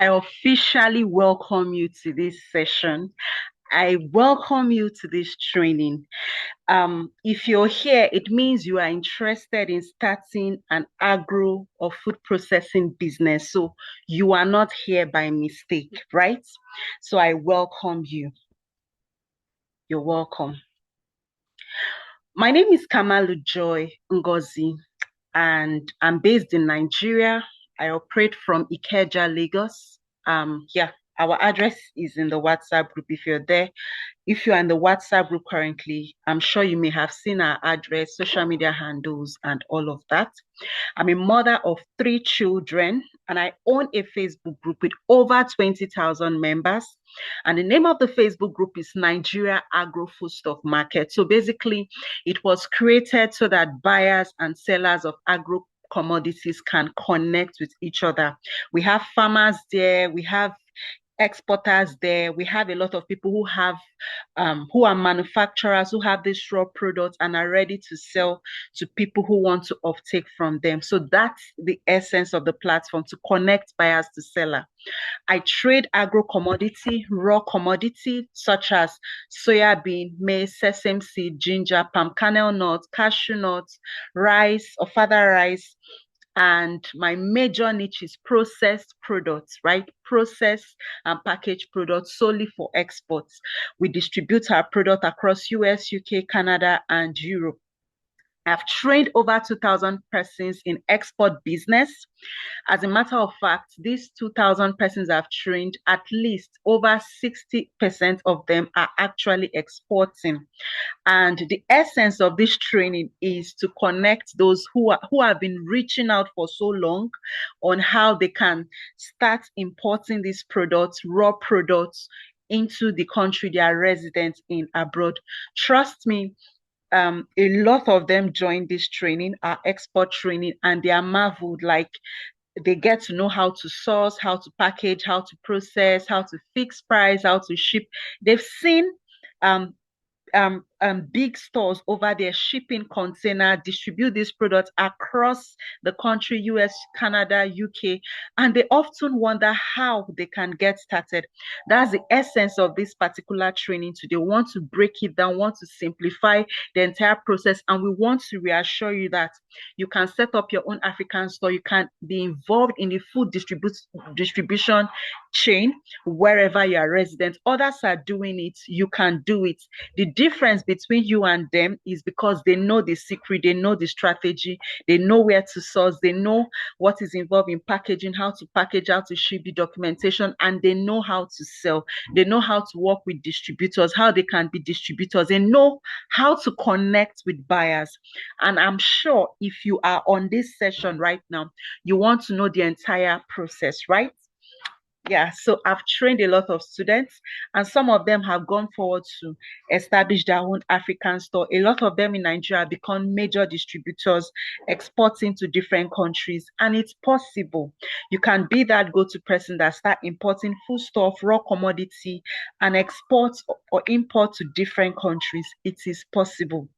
I officially welcome you to this session. I welcome you to this training. If you're here, it means you are interested in starting an agro or food processing business. So you are not here by mistake, right? So I welcome you. You're welcome. My name is Kamalu Joy Ngozi, and I'm based in Nigeria. I operate from Ikeja, Lagos. Yeah, our address is in the WhatsApp group if you're there. If you're in the WhatsApp group currently, I'm sure you may have seen our address, social media handles, and all of that. I'm a mother of 3 children, and I own a Facebook group with over 20,000 members. And the name of the Facebook group is Nigeria Agro Foodstuff Market. So basically, it was created so that buyers and sellers of agro commodities can connect with each other. We have farmers there, we have exporters there. We have a lot of people who are manufacturers who have these raw products and are ready to sell to people who want to uptake from them. So that's the essence of the platform, to connect buyers to seller. I trade agro commodity, raw commodity such as soya bean, maize, sesame seed, ginger, palm kernel nuts, cashew nuts, rice or further rice. And my major niche is processed products, right? Processed and packaged products solely for exports. We distribute our product across US, UK, Canada, and Europe. I've trained over 2,000 persons in export business. As a matter of fact, these 2,000 persons I've trained, at least over 60% of them are actually exporting. And the essence of this training is to connect those who have been reaching out for so long on how they can start importing these products, raw products, into the country they are resident in abroad. Trust me, a lot of them join this training, our export training, and they are marveled. Like, they get to know how to source, how to package, how to process, how to fix price, how to ship. They've seen um, big stores over there shipping container, distribute these products across the country, US, Canada, UK, and they often wonder how they can get started. That's the essence of this particular training today. We want to break it down, want to simplify the entire process, and we want to reassure you that you can set up your own African store, you can be involved in the food distribution chain wherever you are resident. Others are doing it, you can do it. The difference between you and them is because they know the secret, they know the strategy, they know where to source, they know what is involved in packaging, how to package, how to ship, the documentation, and they know how to sell. They know how to work with distributors, how they can be distributors. They know how to connect with buyers. And I'm sure if you are on this session right now, you want to know the entire process, right? Yeah, so I've trained a lot of students, and some of them have gone forward to establish their own African store. A lot of them in Nigeria become major distributors, exporting to different countries, and it's possible. You can be that go-to person that start importing food stuff, raw commodity, and export or import to different countries. It is possible.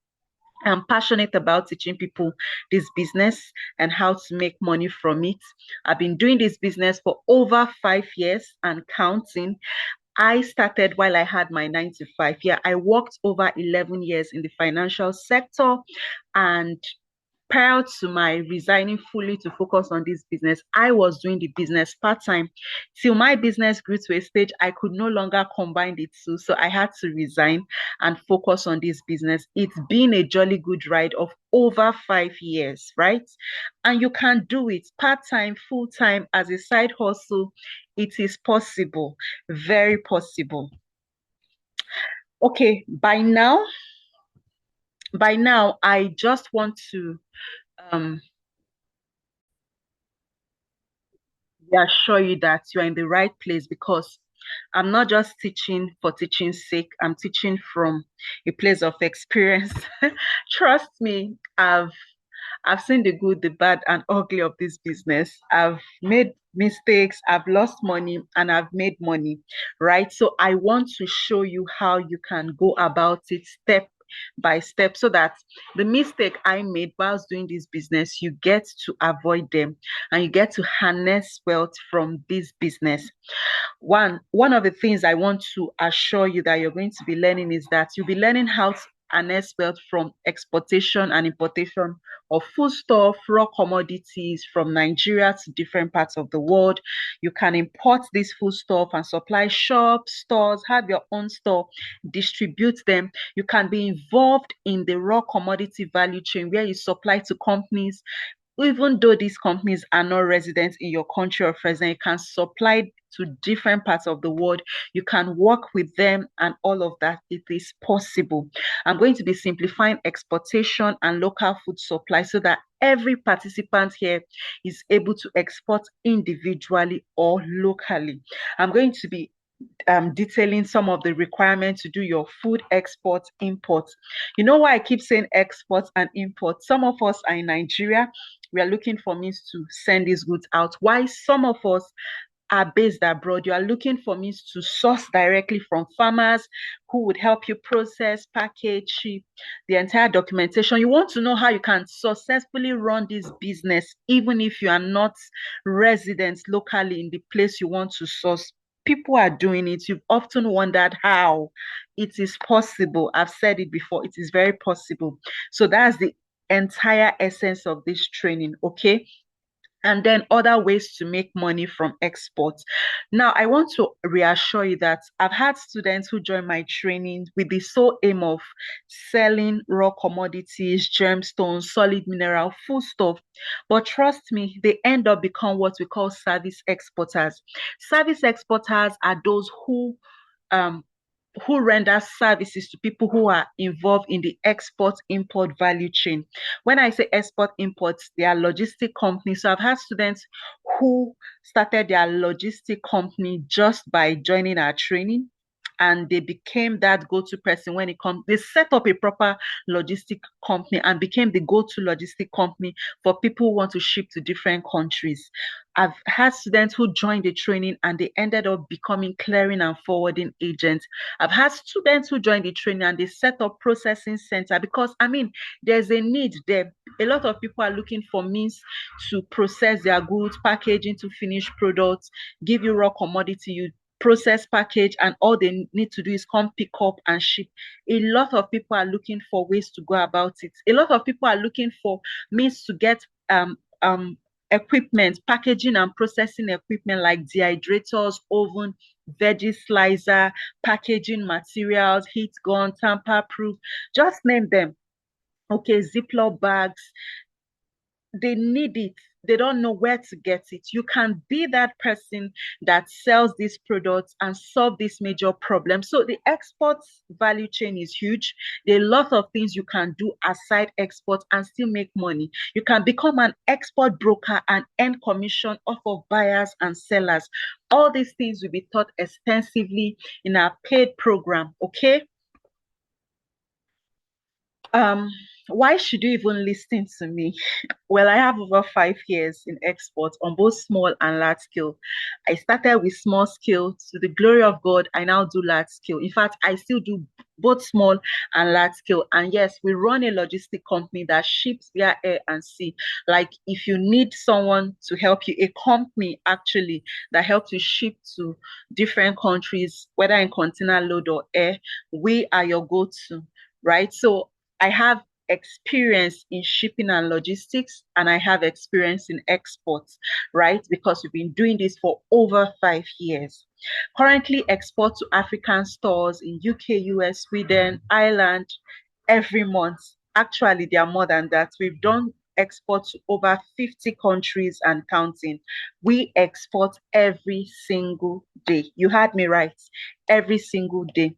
I'm passionate about teaching people this business and how to make money from it. I've been doing this business for over 5 years and counting. I started while I had my 9 to 5. Yeah, I worked over 11 years in the financial sector, and prior to my resigning fully to focus on this business, I was doing the business part-time till my business grew to a stage I could no longer combine the two. So I had to resign and focus on this business. It's been a jolly good ride of over 5 years, right? And you can do it part-time, full-time, as a side hustle. It is possible, very possible. Okay, by now, I just want to um, reassure you that you're in the right place, because I'm not just teaching for teaching's sake. I'm teaching from a place of experience. Trust me, I've seen the good, the bad, and ugly of this business. I've made mistakes, I've lost money, and I've made money, right? So I want to show you how you can go about it step by step, so that the mistake I made whilst doing this business, you get to avoid them and you get to harness wealth from this business. One of the things I want to assure you that you're going to be learning is that you'll be learning how to harness wealth from exportation and importation of foodstuff, raw commodities from Nigeria to different parts of the world. You can import this foodstuff and supply shops, stores, have your own store, distribute them. You can be involved in the raw commodity value chain where you supply to companies. Even though these companies are not resident in your country of residence, you can supply to different parts of the world. You can work with them and all of that. It is possible. I'm going to be simplifying exportation and local food supply so that every participant here is able to export individually or locally. I'm going to be detailing some of the requirements to do your food export import. You know why I keep saying export and import? Some of us are in Nigeria. We are looking for means to send these goods out. Why some of us are based abroad, you are looking for means to source directly from farmers who would help you process, package, ship, the entire documentation. You want to know how you can successfully run this business, even if you are not resident locally in the place you want to source. People are doing it. You've often wondered how it is possible. I've said it before, it is very possible. So that's the entire essence of this training, okay? And then other ways to make money from exports. Now, I want to reassure you that I've had students who join my training with the sole aim of selling raw commodities, gemstones, solid mineral, foodstuff. But trust me, they end up becoming what we call service exporters. Service exporters are those um, who render services to people who are involved in the export import value chain. When I say export imports, they are logistic companies. So I've had students who started their logistic company just by joining our training, and they became that go-to person when it comes. They set up a proper logistic company and became the go-to logistic company for people who want to ship to different countries. I've had students who joined the training and they ended up becoming clearing and forwarding agents. I've had students who joined the training and they set up processing center because there's a need there. A lot of people are looking for means to process their goods, package into finished products, give you raw commodity, you process, package, and all they need to do is come pick up and ship. A lot of people are looking for ways to go about it. A lot of people are looking for means to get equipment, packaging and processing equipment like dehydrators, oven, veggie slicer, packaging materials, heat gun, tamper proof, just name them. Okay, Ziploc bags. They need it. They don't know where to get it. You can be that person that sells these products and solve this major problem. So the export value chain is huge. There are a lot of things you can do aside export and still make money. You can become an export broker and earn commission off of buyers and sellers. All these things will be taught extensively in our paid program, okay? Why should you even listen to me? Well, I have over 5 years in exports on both small and large scale. I started with small scale. To the glory of God, I now do large scale. In fact, I still do both small and large scale. And yes, we run a logistic company that ships via air and sea. Like if you need someone to help you, a company actually that helps you ship to different countries, whether in container load or air, we are your go-to, right? So I have experience in shipping and logistics, and I have experience in exports, right? Because we've been doing this for over 5 years. Currently export to African stores in UK, US, Sweden, Ireland every month. Actually, there are more than that. We've done export to over 50 countries and counting. We export every single day. You heard me right. Every single day.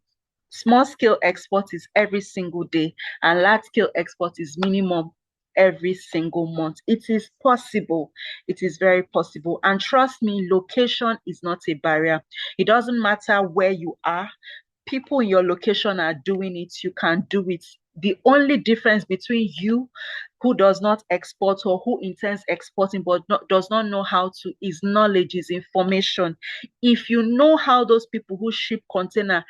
Small scale export is every single day, and large scale export is minimum every single month. It is possible. It is very possible. And trust me, location is not a barrier. It doesn't matter where you are. People in your location are doing it. You can do it. The only difference between you who does not export or who intends exporting but does not know how to, is knowledge, is information. If you know how those people who ship container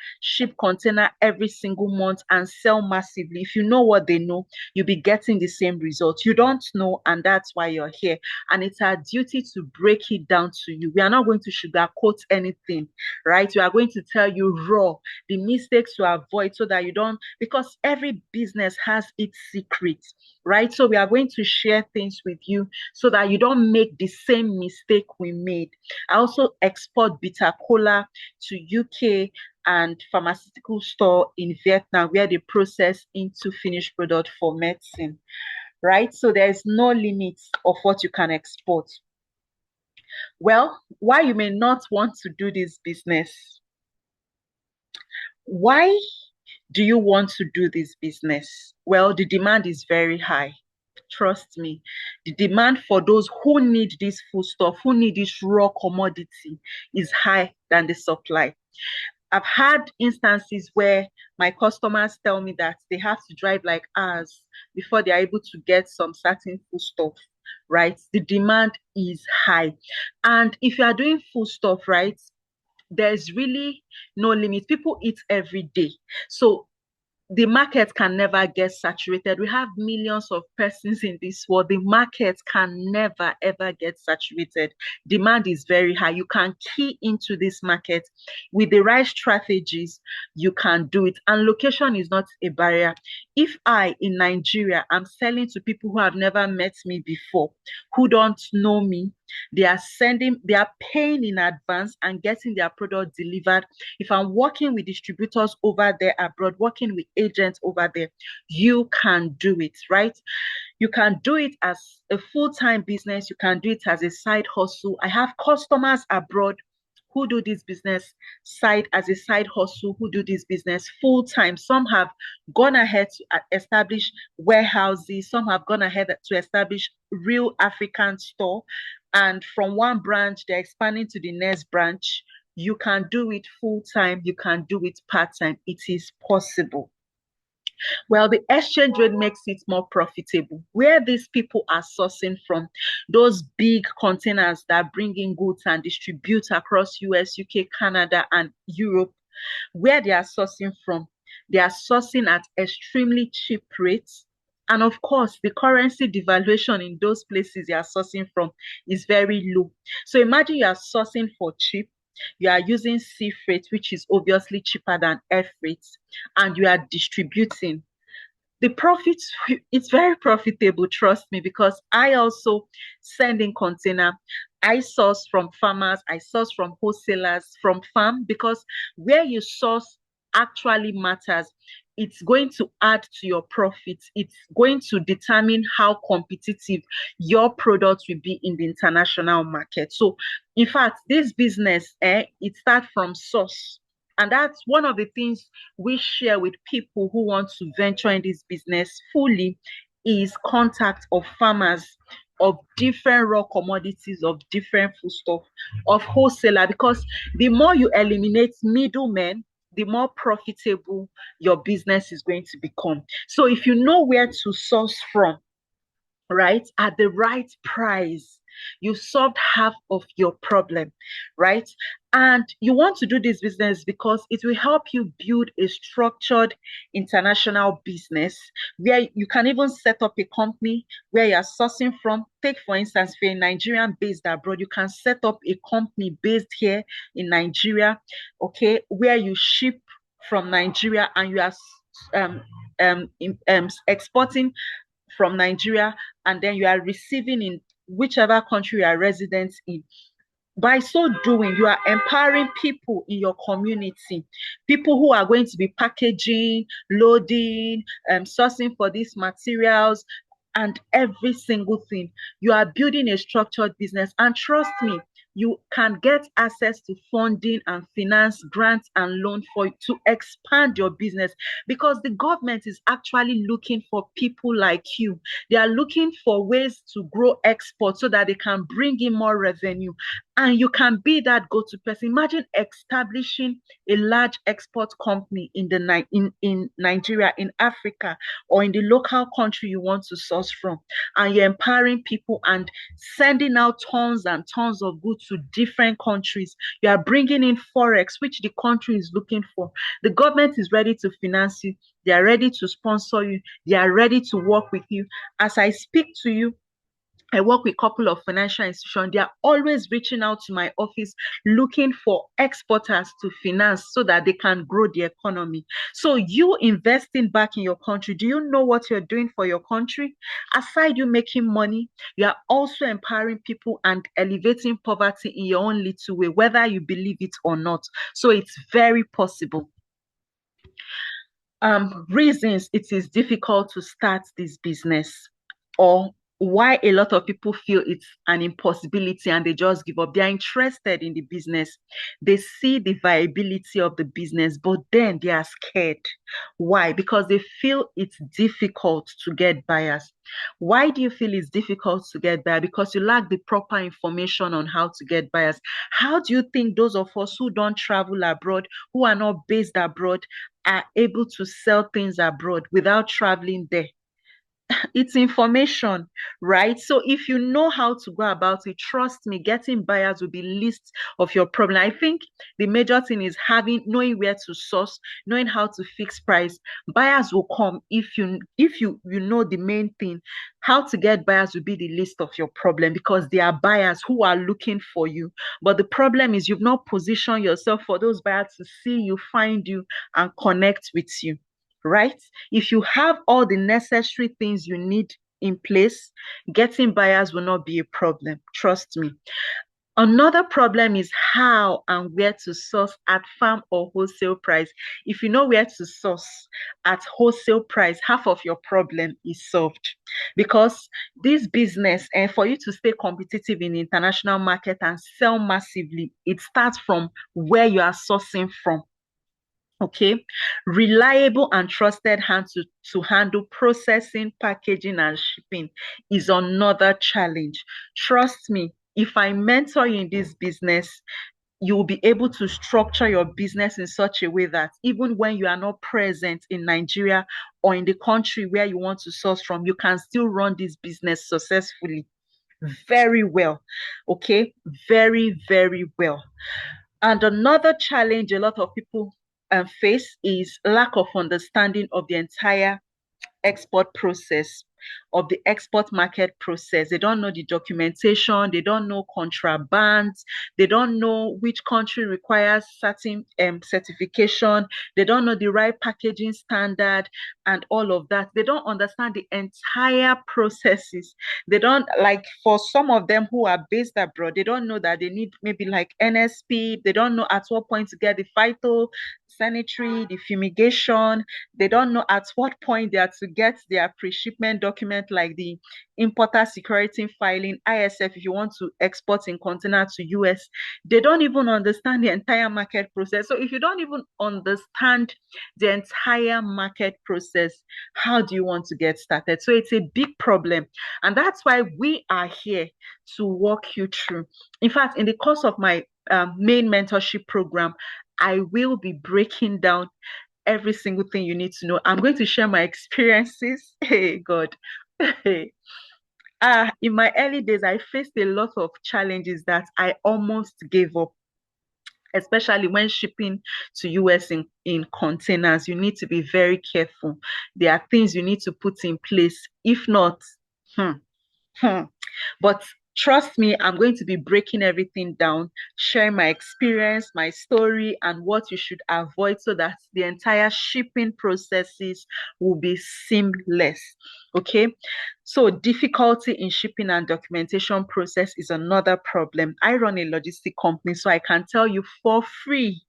every single month and sell massively, if you know what they know, you'll be getting the same result. You don't know, and that's why you're here. And it's our duty to break it down to you. We are not going to sugarcoat anything, right? We are going to tell you raw, the mistakes to avoid, so that you don't, because every business has its secrets, right? So we are going to share things with you so that you don't make the same mistake we made. I also export bitter cola to UK and pharmaceutical store in Vietnam, where they process into finished product for medicine, right? So there's no limit of what you can export. Well, why you may not want to do this business? Why do you want to do this business? Well, the demand is very high. Trust me. The demand for those who need this foodstuff, who need this raw commodity, is high than the supply. I've had instances where my customers tell me that they have to drive like hours before they're able to get some certain foodstuff, right? The demand is high. And if you are doing foodstuff, right, there's really no limit. People eat every day. So the market can never get saturated. We have millions of persons in this world. The market can never, ever get saturated. Demand is very high. You can key into this market with the right strategies. You can do it. And location is not a barrier. If I, in Nigeria, am selling to people who have never met me before, who don't know me, they are paying in advance and getting their product delivered. If I'm working with distributors over there abroad, working with agents over there, you can do it, right? You can do it as a full-time business. You can do it as a side hustle. I have customers abroad who do this business as a side hustle, who do this business full time. Some have gone ahead to establish warehouses. Some have gone ahead to establish real African store. And from one branch, they're expanding to the next branch. You can do it full time. You can do it part time. It is possible. Well, the exchange rate makes it more profitable. Where these people are sourcing from, those big containers that bring in goods and distribute across US, UK, Canada, and Europe, where they are sourcing from, they are sourcing at extremely cheap rates. And of course, the currency devaluation in those places they are sourcing from is very low. So imagine you are sourcing for cheap, you are using sea freight, which is obviously cheaper than air freight, and you are distributing. The profits, it's very profitable, trust me, because I also send in container. I source from farmers, I source from wholesalers, from farm, because where you source actually matters. It's going to add to your profits. It's going to determine how competitive your product will be in the international market. So, in fact, this business, it starts from source. And that's one of the things we share with people who want to venture in this business fully, is contact of farmers, of different raw commodities, of different foodstuff, of wholesaler, because the more you eliminate middlemen, the more profitable your business is going to become. So if you know where to source from, right, at the right price, you solved half of your problem, right? And you want to do this business because it will help you build a structured international business where you can even set up a company where you're sourcing from. Take, for instance, if you're a Nigerian based abroad, you can set up a company based here in Nigeria, okay, where you ship from Nigeria and you are exporting from Nigeria, and then you are receiving in whichever country you are resident in. By so doing, you are empowering people in your community, people who are going to be packaging, loading, sourcing for these materials, and every single thing. You are building a structured business. And trust me, you can get access to funding and finance, grants and loan to expand your business, because the government is actually looking for people like you. They are looking for ways to grow export so that they can bring in more revenue. And you can be that go-to person. Imagine establishing a large export company in Nigeria, in Africa, or in the local country you want to source from, and you're empowering people and sending out tons and tons of goods to different countries. You are bringing in forex, which the country is looking for. The government is ready to finance you. They are ready to sponsor you. They are ready to work with you. As I speak to you, I work with a couple of financial institutions. They are always reaching out to my office looking for exporters to finance so that they can grow the economy. So you investing back in your country, do you know what you're doing for your country? Aside you making money, you are also empowering people and elevating poverty in your own little way, whether you believe it or not. So it's very possible. Reasons it is difficult to start this business, or why a lot of people feel it's an impossibility and they just give up. They're interested in the business. They see the viability of the business, but then they are scared. Why? Because they feel it's difficult to get buyers. Why do you feel it's difficult to get buyers? Because you lack the proper information on how to get buyers. How do you think those of us who don't travel abroad, who are not based abroad, are able to sell things abroad without traveling there? It's information, right? So if you know how to go about it, trust me, getting buyers will be least of your problem. I think the major thing is knowing where to source, knowing how to fix price. Buyers will come if you know the main thing. How to get buyers will be the least of your problem, because there are buyers who are looking for you. But the problem is you've not positioned yourself for those buyers to see you, find you, and connect with you, right? If you have all the necessary things you need in place, getting buyers will not be a problem. Trust me. Another problem is how and where to source at farm or wholesale price. If you know where to source at wholesale price, half of your problem is solved. Because this business, and for you to stay competitive in the international market and sell massively, it starts from where you are sourcing from. Okay, reliable and trusted hands to handle processing, packaging, and shipping is another challenge. Trust me, if I mentor you in this business, you will be able to structure your business in such a way that even when you are not present in Nigeria or in the country where you want to source from, you can still run this business successfully. Very well. Okay, very, very well. And another challenge a lot of people face is lack of understanding of the entire export process, of the export market process. They don't know the documentation, they don't know contrabands, they don't know which country requires certain certification, they don't know the right packaging standard and all of that. They don't understand the entire processes. They don't, like, for some of them who are based abroad, they don't know that they need maybe like NSP, they don't know at what point to get the phyto sanitary, the fumigation. They don't know at what point they are to get their pre-shipment document, like the importer security filing, ISF, if you want to export in container to US. They don't even understand the entire market process. So if you don't even understand the entire market process, how do you want to get started? So it's a big problem. And that's why we are here to walk you through. In fact, in the course of my main mentorship program, I will be breaking down every single thing you need to know. I'm going to share my experiences. Hey, God. In my early days, I faced a lot of challenges that I almost gave up, especially when shipping to US in containers. You need to be very careful. There are things you need to put in place. If not, hmm, hmm. But trust me, I'm going to be breaking everything down, sharing my experience, my story, and what you should avoid so that the entire shipping processes will be seamless. Okay. So difficulty in shipping and documentation process is another problem. I run a logistic company, so I can tell you for free,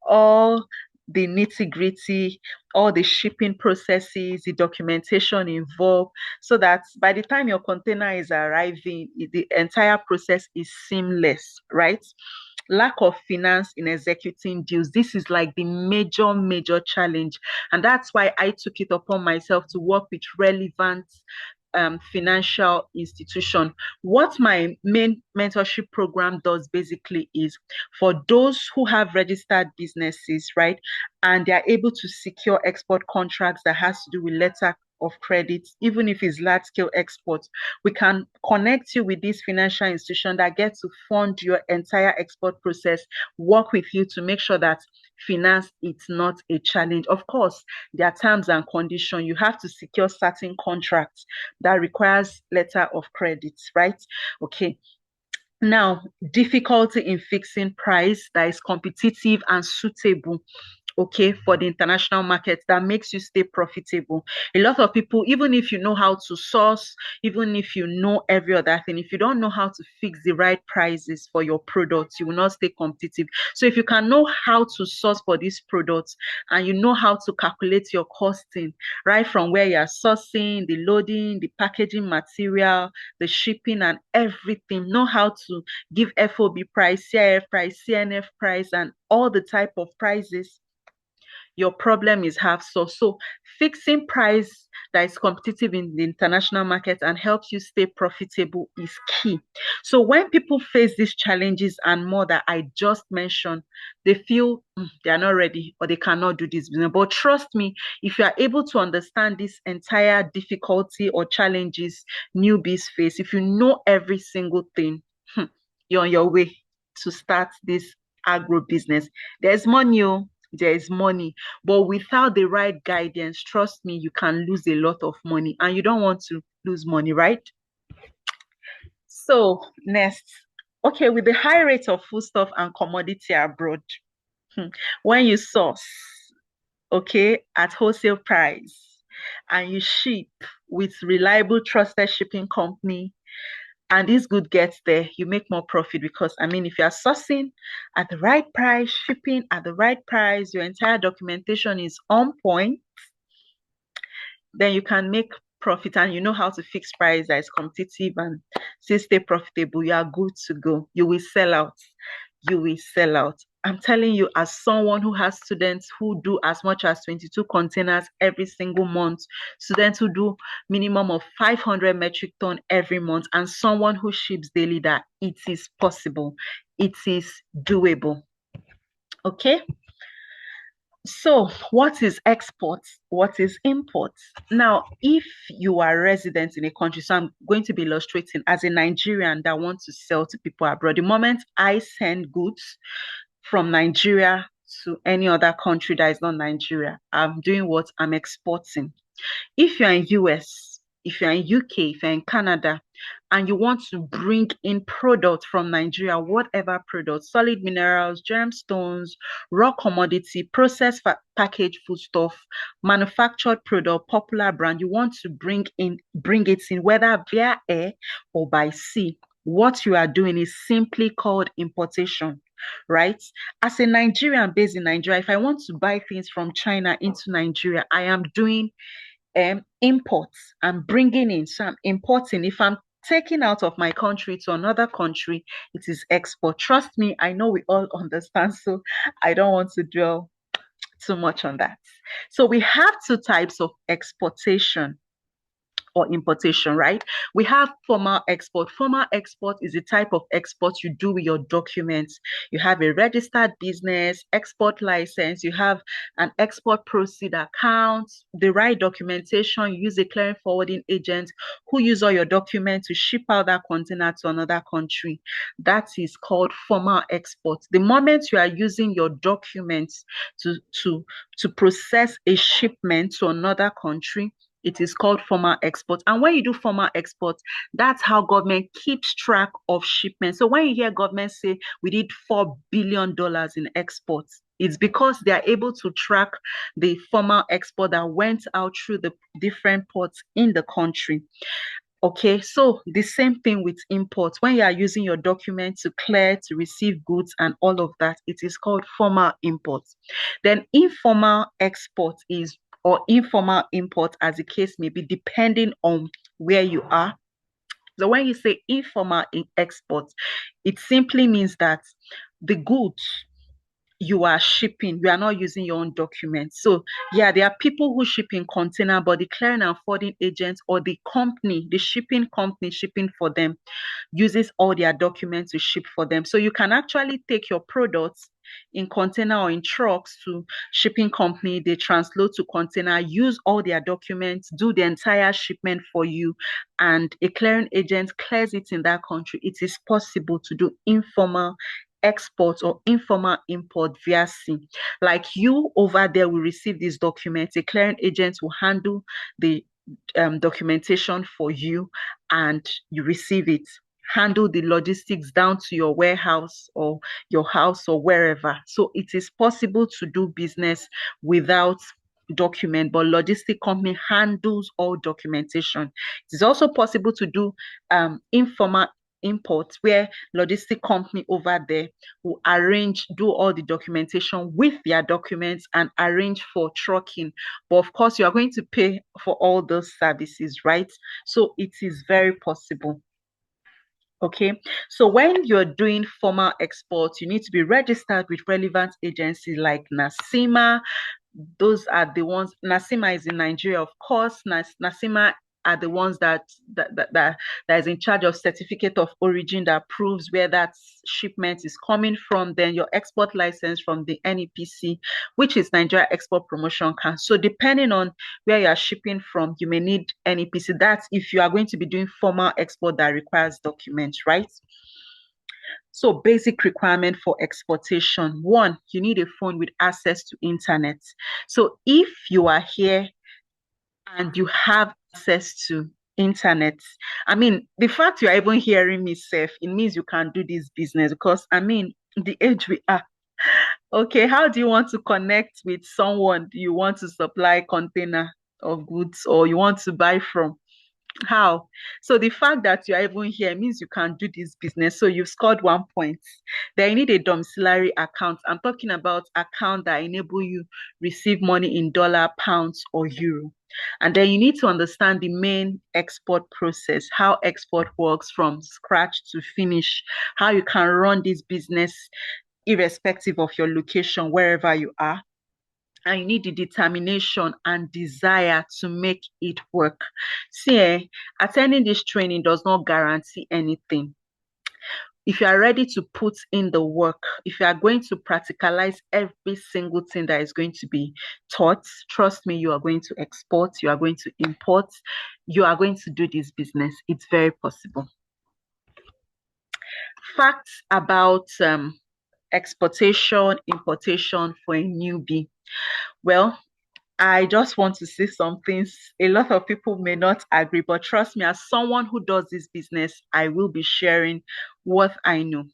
all the nitty gritty, all the shipping processes, the documentation involved, so that by the time your container is arriving, the entire process is seamless, right? Lack of finance in executing deals. This is like the major, major challenge. And that's why I took it upon myself to work with relevant financial institution. What my main mentorship program does basically is for those who have registered businesses, right, and they are able to secure export contracts that has to do with letter of credit, even if it's large scale exports, we can connect you with this financial institution that gets to fund your entire export process, work with you to make sure that finance it's not a challenge. Of course, there are terms and conditions. You have to secure certain contracts that requires letter of credit, right? Okay. Now, difficulty in fixing price that is competitive and suitable, okay, for the international market, that makes you stay profitable. A lot of people, even if you know how to source, even if you know every other thing, if you don't know how to fix the right prices for your products, you will not stay competitive. So if you can know how to source for these products and you know how to calculate your costing, right from where you are sourcing, the loading, the packaging material, the shipping and everything, know how to give FOB price, CIF price, CNF price, and all the type of prices, your problem is half solved. So fixing price that is competitive in the international market and helps you stay profitable is key. So when people face these challenges and more that I just mentioned, they feel they are not ready or they cannot do this business. But trust me, if you are able to understand this entire difficulty or challenges newbies face, if you know every single thing, you're on your way to start this agro business. There's money, there is money, but without the right guidance, trust me, you can lose a lot of money and you don't want to lose money, right? So next, okay, with the high rate of foodstuff and commodity abroad, when you source, okay, at wholesale price and you ship with reliable trusted shipping company, and this good gets there, you make more profit because, I mean, if you are sourcing at the right price, shipping at the right price, your entire documentation is on point, then you can make profit and you know how to fix price that is competitive and still stay profitable. You are good to go. You will sell out. You will sell out. I'm telling you, as someone who has students who do as much as 22 containers every single month, students who do minimum of 500 metric ton every month, and someone who ships daily, that it is possible. It is doable. Okay. So, what is export? What is import? Now, if you are resident in a country, so I'm going to be illustrating as a Nigerian that wants to sell to people abroad. The moment I send goods from Nigeria to any other country that is not Nigeria, I'm doing what? I'm exporting. If you're in US, if you're in UK, if you're in Canada, and you want to bring in product from Nigeria, whatever product, solid minerals, gemstones, raw commodity, processed packaged foodstuff, manufactured product, popular brand, you want to bring it in, whether via air or by sea. What you are doing is simply called importation, right? As a Nigerian based in Nigeria, if I want to buy things from China into Nigeria, I am doing imports. I'm bringing in, so I'm importing. If I'm taking out of my country to another country, it is export. Trust me, I know we all understand, so I don't want to dwell too much on that. So we have two types of exportation or importation, right? We have formal export. Formal export is a type of export you do with your documents. You have a registered business, export license, you have an export proceed account, the right documentation, you use a clearing forwarding agent who use all your documents to ship out that container to another country. That is called formal export. The moment you are using your documents to process a shipment to another country, it is called formal export. And when you do formal export, that's how government keeps track of shipments. So when you hear government say we did $4 billion in exports, it's because they are able to track the formal export that went out through the different ports in the country. Okay, so the same thing with imports. When you are using your document to clear, to receive goods and all of that, it is called formal imports. Then informal export is, or informal import, as the case may be, depending on where you are. So when you say informal export, it simply means that the goods you are shipping, you are not using your own documents. So yeah, there are people who ship in container, but the clearing and forwarding agents or the company, the shipping company shipping for them, uses all their documents to ship for them. So you can actually take your products in container or in trucks to shipping company, they transload to container, use all their documents, do the entire shipment for you, and a clearing agent clears it in that country. It is possible to do informal export or informal import via sea. Like you over there will receive these documents, a clearing agent will handle the documentation for you, and you receive it, handle the logistics down to your warehouse or your house or wherever. So it is possible to do business without document, but logistic company handles all documentation. It is also possible to do informal import where logistic company over there will arrange, do all the documentation with their documents and arrange for trucking. But of course, you are going to pay for all those services, right? So it is very possible. Okay, so when you're doing formal exports, you need to be registered with relevant agencies like NASIMA. Those are the ones. NASIMA is in Nigeria, of course. NASIMA are the ones that is in charge of certificate of origin that proves where that shipment is coming from. Then your export license from the NEPC, which is Nigeria Export Promotion Council. So depending on where you are shipping from, you may need NEPC. That's if you are going to be doing formal export that requires documents, right? So basic requirement for exportation. One, you need a phone with access to internet. So if you are here and you have access to internet, I mean, the fact you are even hearing me safe, it means you can do this business because I mean, the age we are. Okay, how do you want to connect with someone you want to supply container of goods or you want to buy from? How? So the fact that you're even here means you can do this business. So you've scored 1 point. Then you need a domiciliary account. I'm talking about account that enable you receive money in dollar, pounds, or euro. And then you need to understand the main export process, how export works from scratch to finish, how you can run this business irrespective of your location, wherever you are, and you need the determination and desire to make it work. See, attending this training does not guarantee anything. If you are ready to put in the work, if you are going to practicalize every single thing that is going to be taught, trust me, you are going to export, you are going to import, you are going to do this business. It's very possible. Facts about exportation, importation for a newbie. Well, I just want to say some things. A lot of people may not agree, but trust me, as someone who does this business, I will be sharing what I know.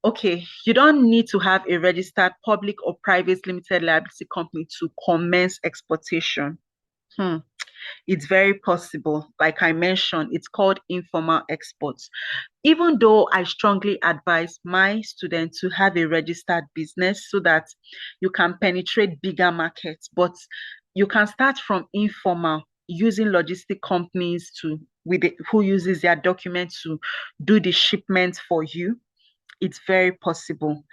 Okay, you don't need to have a registered public or private limited liability company to commence exportation. It's very possible. Like I mentioned, it's called informal exports. Even though I strongly advise my students to have a registered business so that you can penetrate bigger markets, but you can start from informal using logistic companies who uses their documents to do the shipment for you. It's very possible.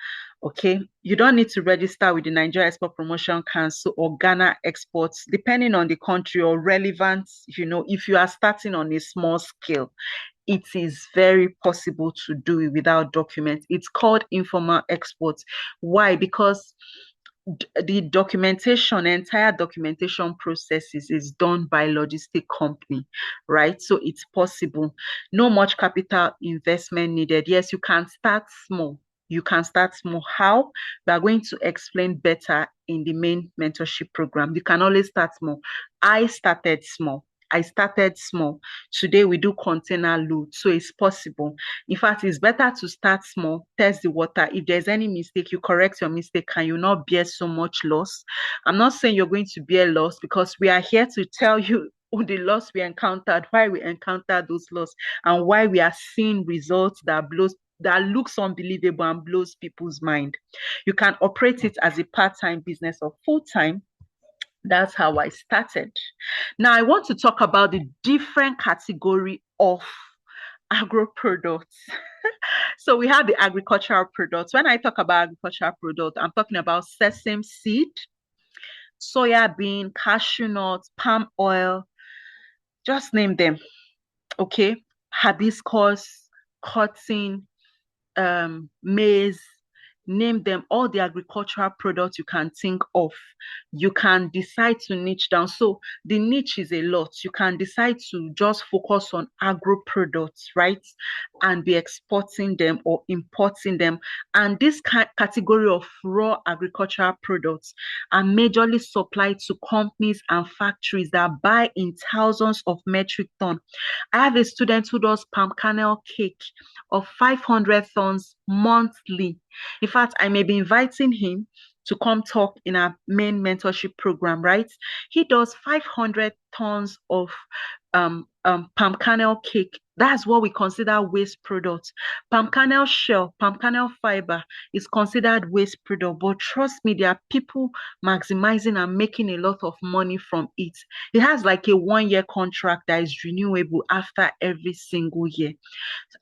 Okay, you don't need to register with the Nigeria Export Promotion Council or Ghana Exports, depending on the country or relevance. If you are starting on a small scale, it is very possible to do it without documents. It's called informal exports. Why? Because the entire documentation processes is done by logistic company, right? So it's possible. No much capital investment needed. Yes, you can start small. You can start small. How? We are going to explain better in the main mentorship program. You can always start small. I started small. Today we do container load, so it's possible. In fact, it's better to start small, test the water. If there's any mistake, you correct your mistake and you not bear so much loss. I'm not saying you're going to bear loss because we are here to tell you the loss we encountered, why we encountered those loss, and why we are seeing results that looks unbelievable and blows people's mind. You can operate it as a part-time business or full-time. That's how I started. Now I want to talk about the different category of agro products. So we have the agricultural products. When I talk about agricultural product, I'm talking about sesame seed, soya bean, cashew nuts, palm oil, just name them, okay? Hibiscus, cotton, maize, name them, all the agricultural products you can think of. You can decide to niche down. So the niche is a lot. You can decide to just focus on agro products, right? And be exporting them or importing them. And this category of raw agricultural products are majorly supplied to companies and factories that buy in thousands of metric tons. I have a student who does palm kernel cake of 500 tons monthly. In fact, I may be inviting him to come talk in our main mentorship program, right? He does 500 tons of palm kernel cake. That's what we consider waste product. Palm kernel shell, palm kernel fiber is considered waste product, but trust me, there are people maximizing and making a lot of money from it. It has like a 1 year contract that is renewable after every single year,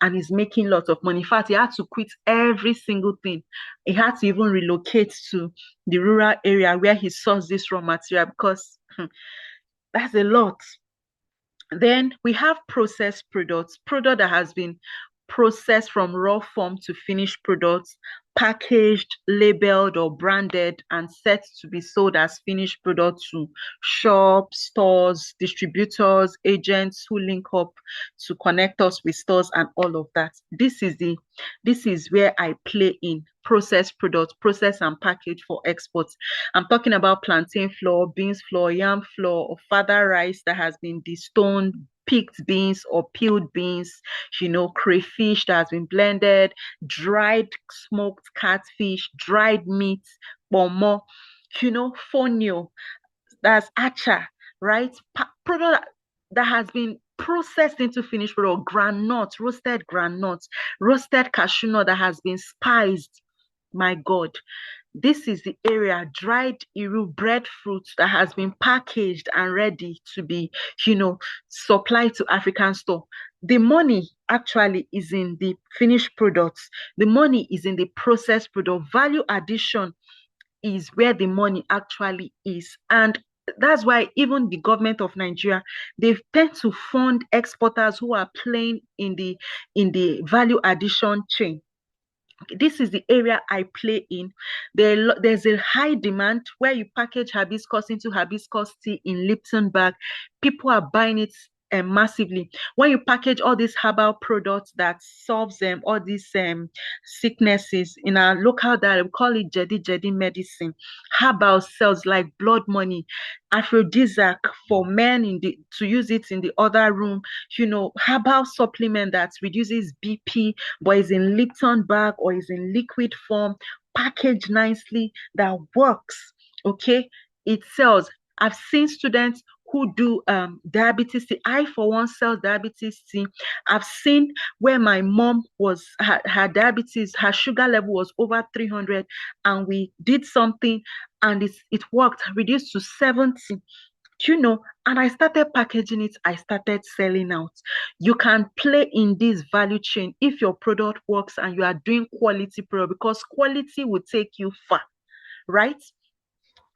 and he's making lots of money. In fact, he had to quit every single thing. He had to even relocate to the rural area where he sourced this raw material because that's a lot. Then we have processed products, product that has been processed from raw form to finished products, packaged, labeled, or branded, and set to be sold as finished products to shops, stores, distributors, agents who link up to connect us with stores and all of that. This is where I play in processed products, process and package for exports. I'm talking about plantain flour, beans flour, yam flour, or fava rice that has been destoned, picked beans or peeled beans, crayfish that has been blended, dried smoked catfish, dried meat, pomo, fonio, that's acha, right? Product that has been processed into finished product, groundnuts, roasted cashew nut that has been spiced. My God, this is the area, dried Iru breadfruit that has been packaged and ready to be, supplied to African store. The money actually is in the finished products. The money is in the processed product. Value addition is where the money actually is. And that's why even the government of Nigeria, they tend to fund exporters who are playing in the value addition chain. This is the area I play in. There's a high demand where you package hibiscus into hibiscus tea in Lipton bag. People are buying it massively. When you package all these herbal products that solves all these sicknesses in our local diet, we call it jedi medicine. Herbal cells like blood money, aphrodisiac for men to use it in the other room. Herbal supplement that reduces BP, but is in Lipton bag or is in liquid form, packaged nicely, that works. Okay, it sells. I've seen students who do diabetes tea. I, for one, sell diabetes tea. I've seen where my mom her diabetes, her sugar level was over 300, and we did something and it worked, reduced to 70. And I started packaging it, I started selling out. You can play in this value chain if your product works and you are doing quality product, because quality will take you far, right?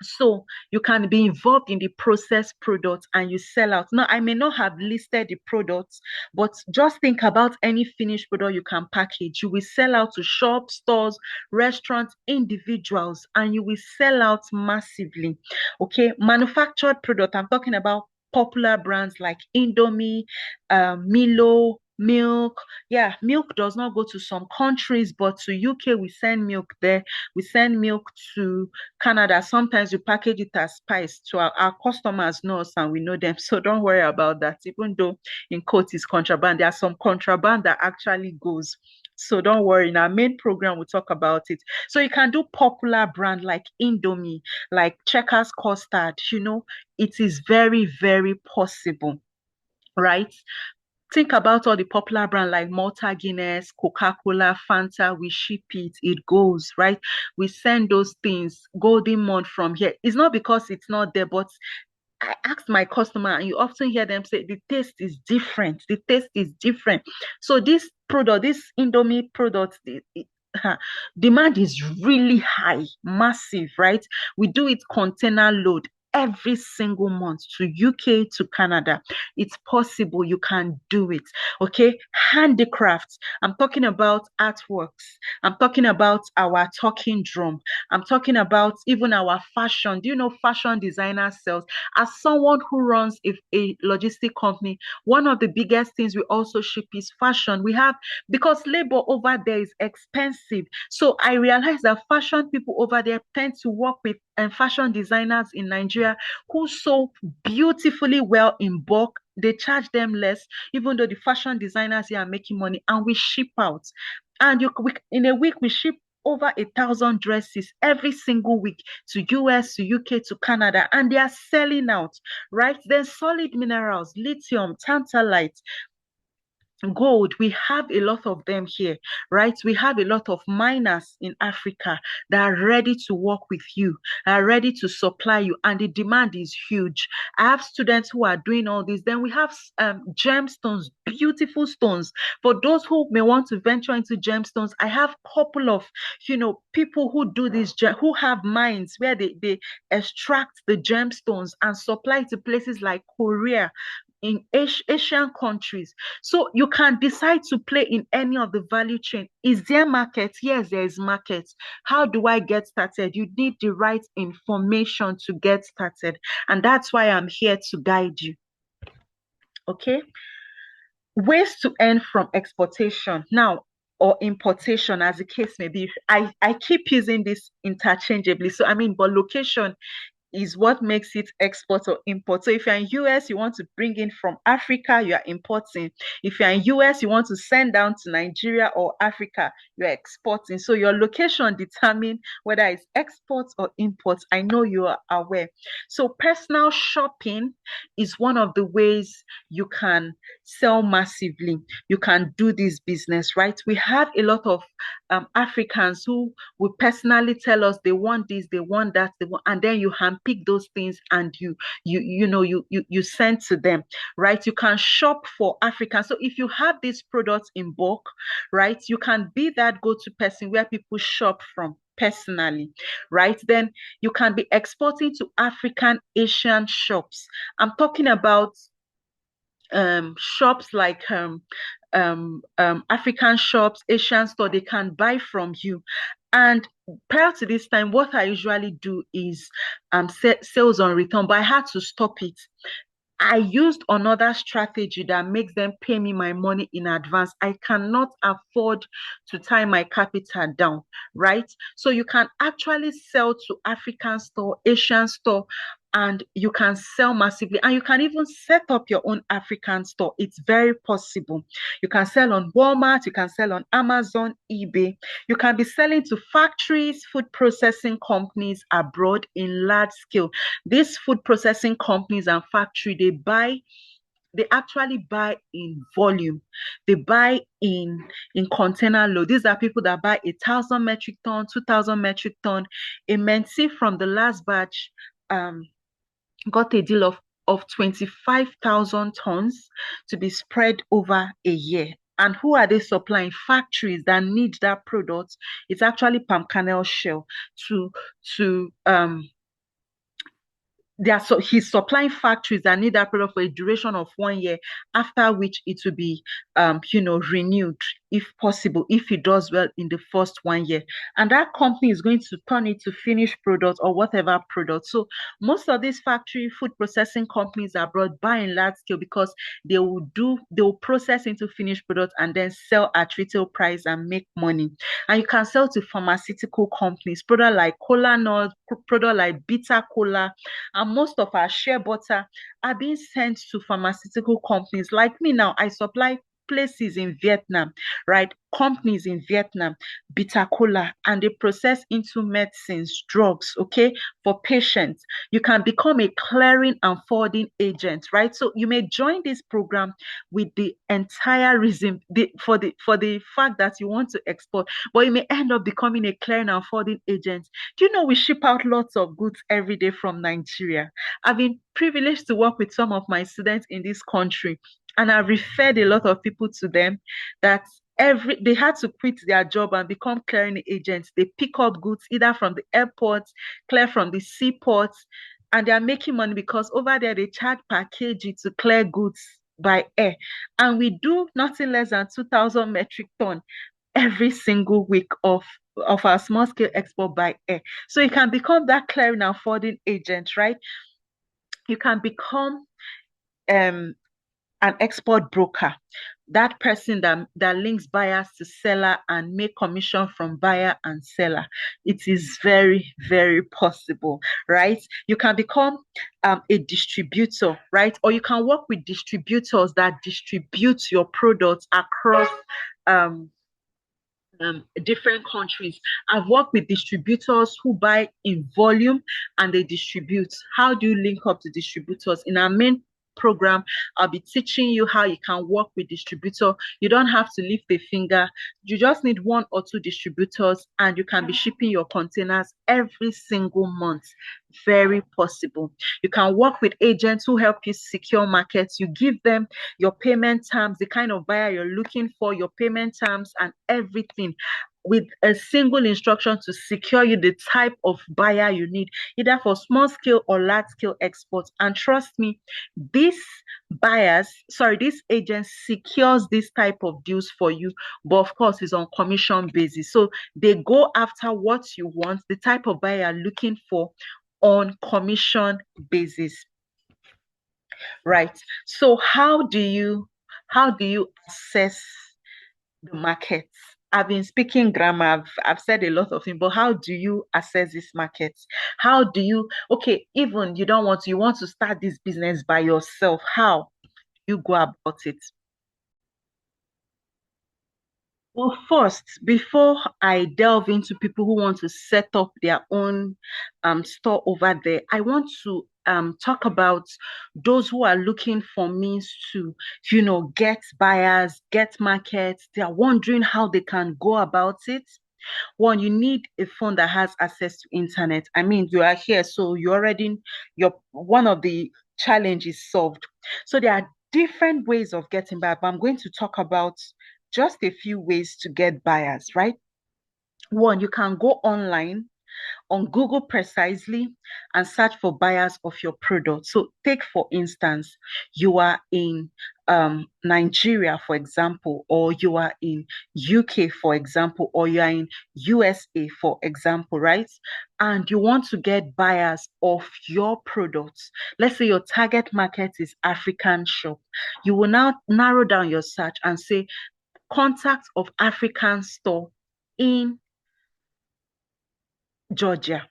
So you can be involved in the processed products and you sell out. Now, I may not have listed the products, but just think about any finished product you can package. You will sell out to shops, stores, restaurants, individuals, and you will sell out massively. Okay, manufactured product, I'm talking about popular brands like Indomie, Milo, milk. Yeah, milk does not go to some countries, but to UK we send milk there. We send milk to Canada. Sometimes you package it as spice to our customers know us and we know them. So don't worry about that. Even though in quotes is contraband, there are some contraband that actually goes. So don't worry. In our main program, we'll talk about it. So you can do popular brand like Indomie, like Checkers custard. It is very, very possible, right? Think about all the popular brands like Malta Guinness, Coca-Cola, Fanta. We ship it, it goes, right? We send those things, Golden Month from here. It's not because it's not there, but I asked my customer, and you often hear them say the taste is different. The taste is different. So this product, this Indomie product, demand is really high, massive, right? We do it container load every single month to UK, to Canada. It's possible, you can do it. Okay, handicrafts. I'm talking about artworks. I'm talking about our talking drum. I'm talking about even our fashion. Do you know fashion designer sales? As someone who runs a logistic company, one of the biggest things we also ship is fashion. We have, because labor over there is expensive. So I realized that fashion people over there tend to work with fashion designers in Nigeria who sew beautifully well in bulk. They charge them less, even though the fashion designers here are making money, and we ship out. And in a week, we ship over 1,000 dresses every single week to US, to UK, to Canada, and they are selling out, right? Then solid minerals, lithium, tantalite, gold, we have a lot of them here, right? We have a lot of miners in Africa that are ready to work with you, are ready to supply you, and the demand is huge. I have students who are doing all this. Then we have gemstones, beautiful stones. For those who may want to venture into gemstones, I have a couple of people who do this, who have mines where they extract the gemstones and supply to places like Korea, in Asian countries. So you can decide to play in any of the value chain. Is there market? Yes, there is market. How do I get started? You need the right information to get started. And that's why I'm here to guide you. Okay? Ways to earn from exportation. Now, or importation, as the case may be. I keep using this interchangeably. So, I mean, but location is what makes it export or import. So if you're in US, you want to bring in from Africa, you are importing. If you're in US, you want to send down to Nigeria or Africa, you're exporting. So your location determines whether it's export or import. I know you are aware. So personal shopping is one of the ways you can sell massively. You can do this business, right? We have a lot of Africans who will personally tell us they want this, they want that, they want, and then you handpick those things and you send to them, right? You can shop for Africans. So if you have these products in bulk, right, you can be that go-to person where people shop from personally, right? Then you can be exporting to African Asian shops. I'm talking about shops like African shops, Asian store, they can buy from you. And prior to this time, what I usually do is sales on return, but I had to stop it. I used another strategy that makes them pay me my money in advance. I cannot afford to tie my capital down, right? So you can actually sell to African store, Asian store, and you can sell massively. And you can even set up your own African store. It's very possible. You can sell on Walmart, you can sell on Amazon, eBay. You can be selling to factories, food processing companies abroad in large scale. These food processing companies and factory, they actually buy in volume. They buy in container load. These are people that buy 1,000 metric ton, 2,000 metric ton. A mentee from the last batch got a deal of 25,000 tons to be spread over a year. And who are they supplying? Factories that need that product. It's actually palm kernel shell to he's supplying factories that need that product for a duration of 1 year, after which it will be renewed if possible, if he does well in the first 1 year. And that company is going to turn it to finished product or whatever product. So most of these factory food processing companies abroad buy in large scale because they will process into finished product and then sell at retail price and make money. And you can sell to pharmaceutical companies, product like cola nut, product like bitter cola, and most of our shea butter are being sent to pharmaceutical companies. Like me now, I supply places in Vietnam, right? Companies in Vietnam, bitter cola, and they process into medicines, drugs, okay, for patients. You can become a clearing and forwarding agent, right? So you may join this program with the entire reason for the fact that you want to export, but you may end up becoming a clearing and forwarding agent. Do you know we ship out lots of goods every day from Nigeria? I've been privileged to work with some of my students in this country, and I've referred a lot of people to them that they had to quit their job and become clearing agents. They pick up goods either from the airports, clear from the seaports, and they are making money because over there they charge per kg to clear goods by air. And we do nothing less than 2,000 metric ton every single week of our small scale export by air. So you can become that clearing and forwarding agent, right? You can become an export broker, that person that links buyers to seller and make commission from buyer and seller. It is very, very possible, right? You can become a distributor, right? Or you can work with distributors that distribute your products across different countries. I've worked with distributors who buy in volume and they distribute. How do you link up to distributors? In our main program, I'll be teaching you how you can work with distributor. You don't have to lift a finger. You just need one or two distributors and you can be shipping your containers every single month. Very possible. You can work with agents who help you secure markets. You give them your payment terms, the kind of buyer you're looking for, your payment terms and everything, with a single instruction to secure you the type of buyer you need, either for small scale or large scale exports. And trust me, this agent secures this type of deals for you, but of course it's on commission basis. So they go after what you want, the type of buyer you're looking for, on commission basis. Right. So how do you assess the markets? I've been speaking grammar, I've said a lot of things, but how do you assess this market? How do you, okay, even you want to start this business by yourself, how do you go about it? Well, first, before I delve into people who want to set up their own store over there, I want to talk about those who are looking for means to, get buyers, get markets. They are wondering how they can go about it. One, you need a phone that has access to internet. I mean, you are here, so you're one of the challenges solved. So there are different ways of getting by, but I'm going to talk about just a few ways to get buyers, right? One, you can go online on Google precisely and search for buyers of your product. So take, for instance, you are in Nigeria, for example, or you are in UK, for example, or you are in USA, for example, right? And you want to get buyers of your products. Let's say your target market is African shop. You will now narrow down your search and say contact of African store in Georgia,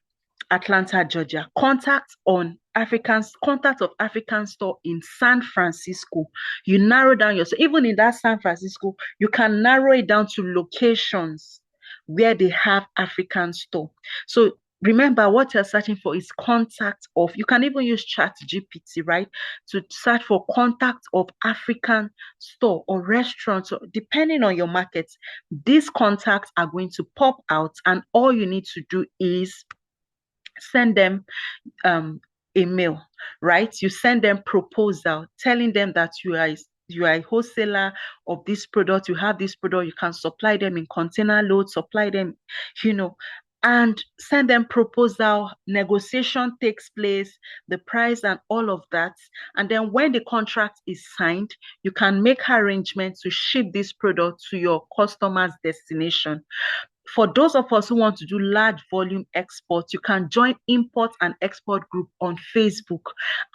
Atlanta, Georgia. Contact of African store in San Francisco. You narrow down even in that San Francisco, you can narrow it down to locations where they have African store. So remember, what you're searching for is contact of, you can even use Chat GPT, right? To search for contact of African store or restaurants, so depending on your market, these contacts are going to pop out, and all you need to do is send them a mail, right? You send them proposal telling them that you are a wholesaler of this product, you have this product, you can supply them in container load, supply them, and send them proposal, negotiation takes place, the price and all of that. And then when the contract is signed, you can make arrangements to ship this product to your customer's destination. For those of us who want to do large volume exports, you can join import and export group on Facebook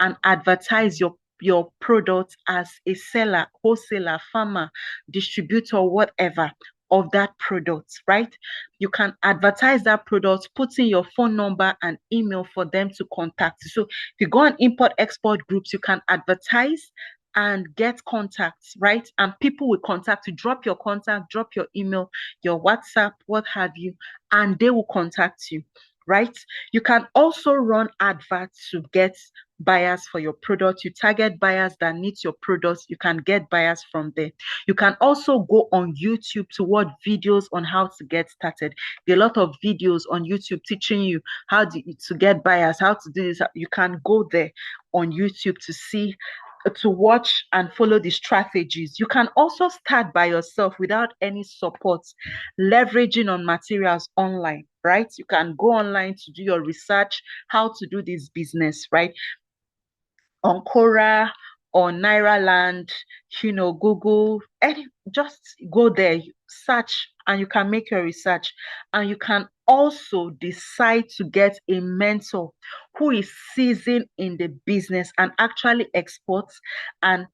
and advertise your product as a seller, wholesaler, farmer, distributor, whatever of that product, right? You can advertise that product, put in your phone number and email for them to contact you. So if you go on import export groups, you can advertise and get contacts, right? And people will contact you, drop your contact, drop your email, your WhatsApp, what have you, and they will contact you, right? You can also run adverts to get buyers for your product. You target buyers that need your products. You can get buyers from there. You can also go on YouTube to watch videos on how to get started. There are a lot of videos on YouTube teaching you to get buyers, how to do this. You can go there on YouTube to see, to watch and follow the strategies. You can also start by yourself without any support, leveraging on materials online, right? You can go online to do your research, how to do this business, right? On Quora, on Nairaland, Google, just go there, search, and you can make your research. And you can also decide to get a mentor who is seasoned in the business and actually exports and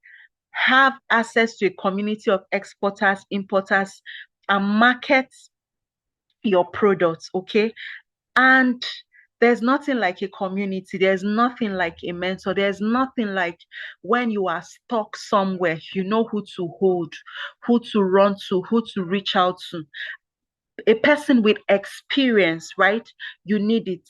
have access to a community of exporters, importers, and market your products, okay? And there's nothing like a community. There's nothing like a mentor. There's nothing like when you are stuck somewhere, you know who to hold, who to run to, who to reach out to. A person with experience, right? You need it.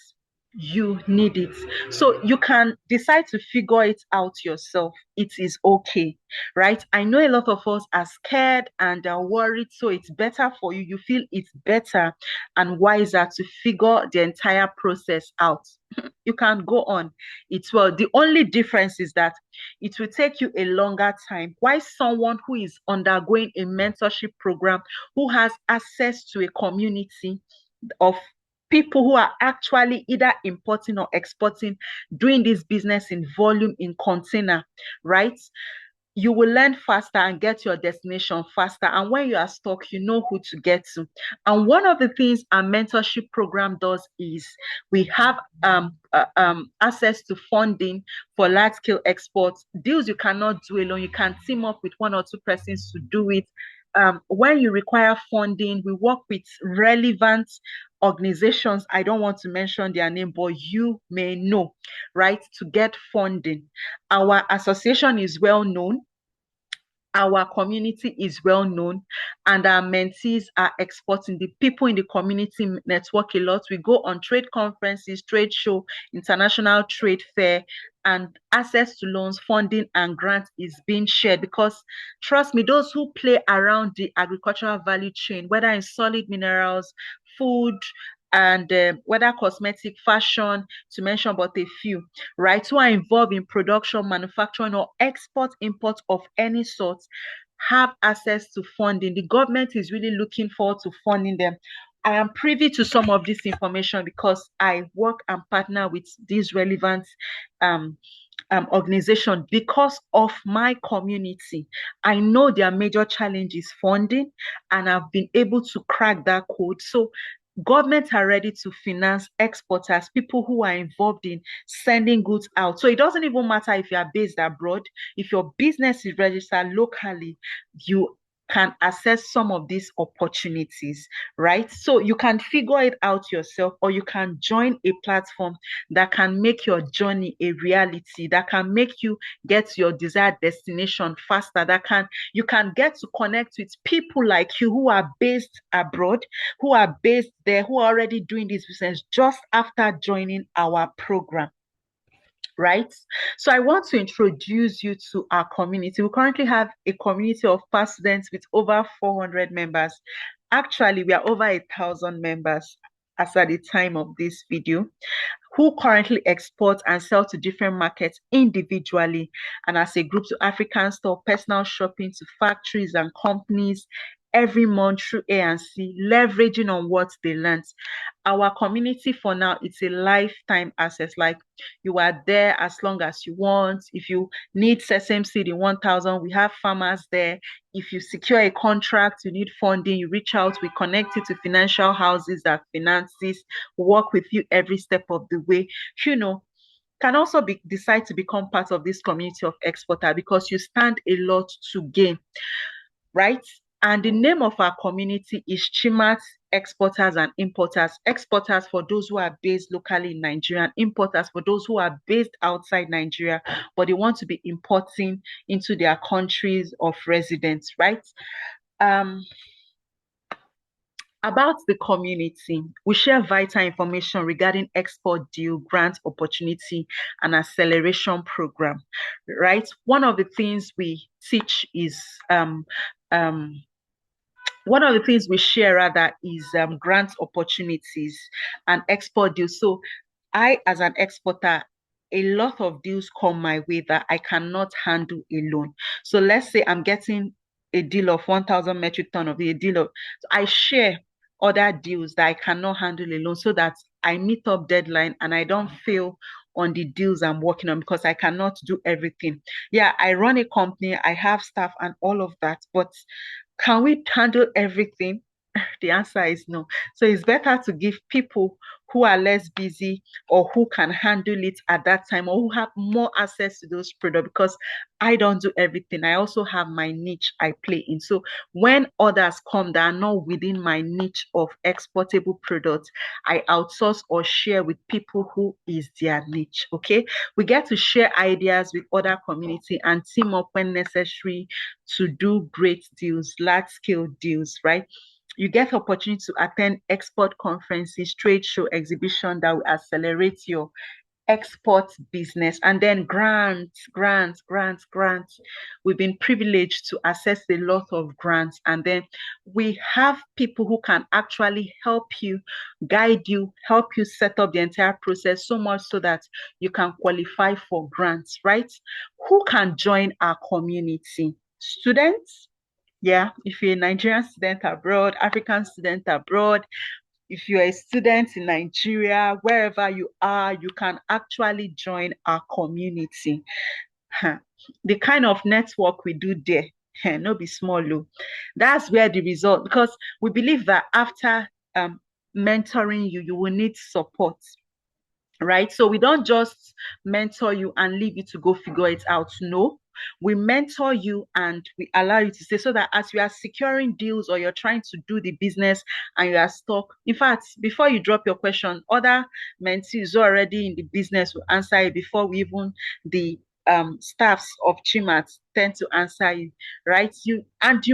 You need it. So you can decide to figure it out yourself. It is okay, right? I know a lot of us are scared and are worried. So it's better for you. You feel it's better and wiser to figure the entire process out. You can go on. It's well. The only difference is that it will take you a longer time. Why someone who is undergoing a mentorship program, who has access to a community of people who are actually either importing or exporting, doing this business in volume, in container, right? You will learn faster and get your destination faster. And when you are stuck, you know who to get to. And one of the things our mentorship program does is we have access to funding for large scale exports, deals you cannot do alone. You can team up with one or two persons to do it. When you require funding, we work with relevant organizations. I don't want to mention their name, but you may know, right, to get funding. Our association is well known, our community is well known, and our mentees are exporting. The people in the community network a lot. We go on trade conferences, trade show, international trade fair, and access to loans, funding, and grants is being shared because, trust me, those who play around the agricultural value chain, whether in solid minerals, food, and whether cosmetic, fashion, to mention but a few, right, who are involved in production, manufacturing, or export, import of any sort, have access to funding. The government is really looking forward to funding them. I am privy to some of this information because I work and partner with these relevant organization because of my community. I know their major challenge is funding, and I've been able to crack that code. So governments are ready to finance exporters, people who are involved in sending goods out. So it doesn't even matter if you are based abroad, if your business is registered locally, you can access some of these opportunities, right? So you can figure it out yourself, or you can join a platform that can make your journey a reality, that can make you get to your desired destination faster, you can get to connect with people like you who are based abroad, who are based there, who are already doing this business just after joining our program, right? So I want to introduce you to our community. We currently have a community of past students with over 400 members. Actually, we are over 1,000 members as at the time of this video, who currently export and sell to different markets individually and as a group to African store, personal shopping to factories and companies every month through A&C, leveraging on what they learned. Our community for now, it's a lifetime access. Like, you are there as long as you want. If you need sesame seed in 1,000, we have farmers there. If you secure a contract, you need funding, you reach out, we connect you to financial houses that finances, work with you every step of the way. Can also decide to become part of this community of exporter because you stand a lot to gain, right? And the name of our community is Chimat Exporters and Importers. Exporters for those who are based locally in Nigeria, and importers for those who are based outside Nigeria, but they want to be importing into their countries of residence, right? Um, about the community, we share vital information regarding export deal, grant opportunity, and acceleration program, right? One of the things we teach is um, one of the things we share rather is grant opportunities and export deals. So I, as an exporter, a lot of deals come my way that I cannot handle alone. So let's say I'm getting a deal of 1,000 metric ton of a deal of, so I share other deals that I cannot handle alone so that I meet up deadline and I don't fail on the deals I'm working on because I cannot do everything. Yeah, I run a company, I have staff and all of that, but can we handle everything? The answer is no. So it's better to give people who are less busy or who can handle it at that time or who have more access to those products because I don't do everything. I also have my niche I play in. So when others come that are not within my niche of exportable products, I outsource or share with people who is their niche. Okay. We get to share ideas with other community and team up when necessary to do great deals, large scale deals, right? You get opportunity to attend export conferences, trade show, exhibition that will accelerate your export business. And then grants. We've been privileged to access a lot of grants. And then we have people who can actually help you, guide you, help you set up the entire process so much so that you can qualify for grants, right? Who can join our community? Students, yeah, if you're a Nigerian student abroad, African student abroad, if you're a student in Nigeria, wherever you are, you can actually join our community. The kind of network we do there, no be small, low. That's where the result, because we believe that after mentoring you, you will need support, right? So we don't just mentor you and leave you to go figure it out. No, we mentor you and we allow you to stay so that as you are securing deals or you're trying to do the business and you are stuck, in fact, before you drop your question, other mentees who are already in the business will answer it before we even the staffs of Chimat tend to answer you, right? You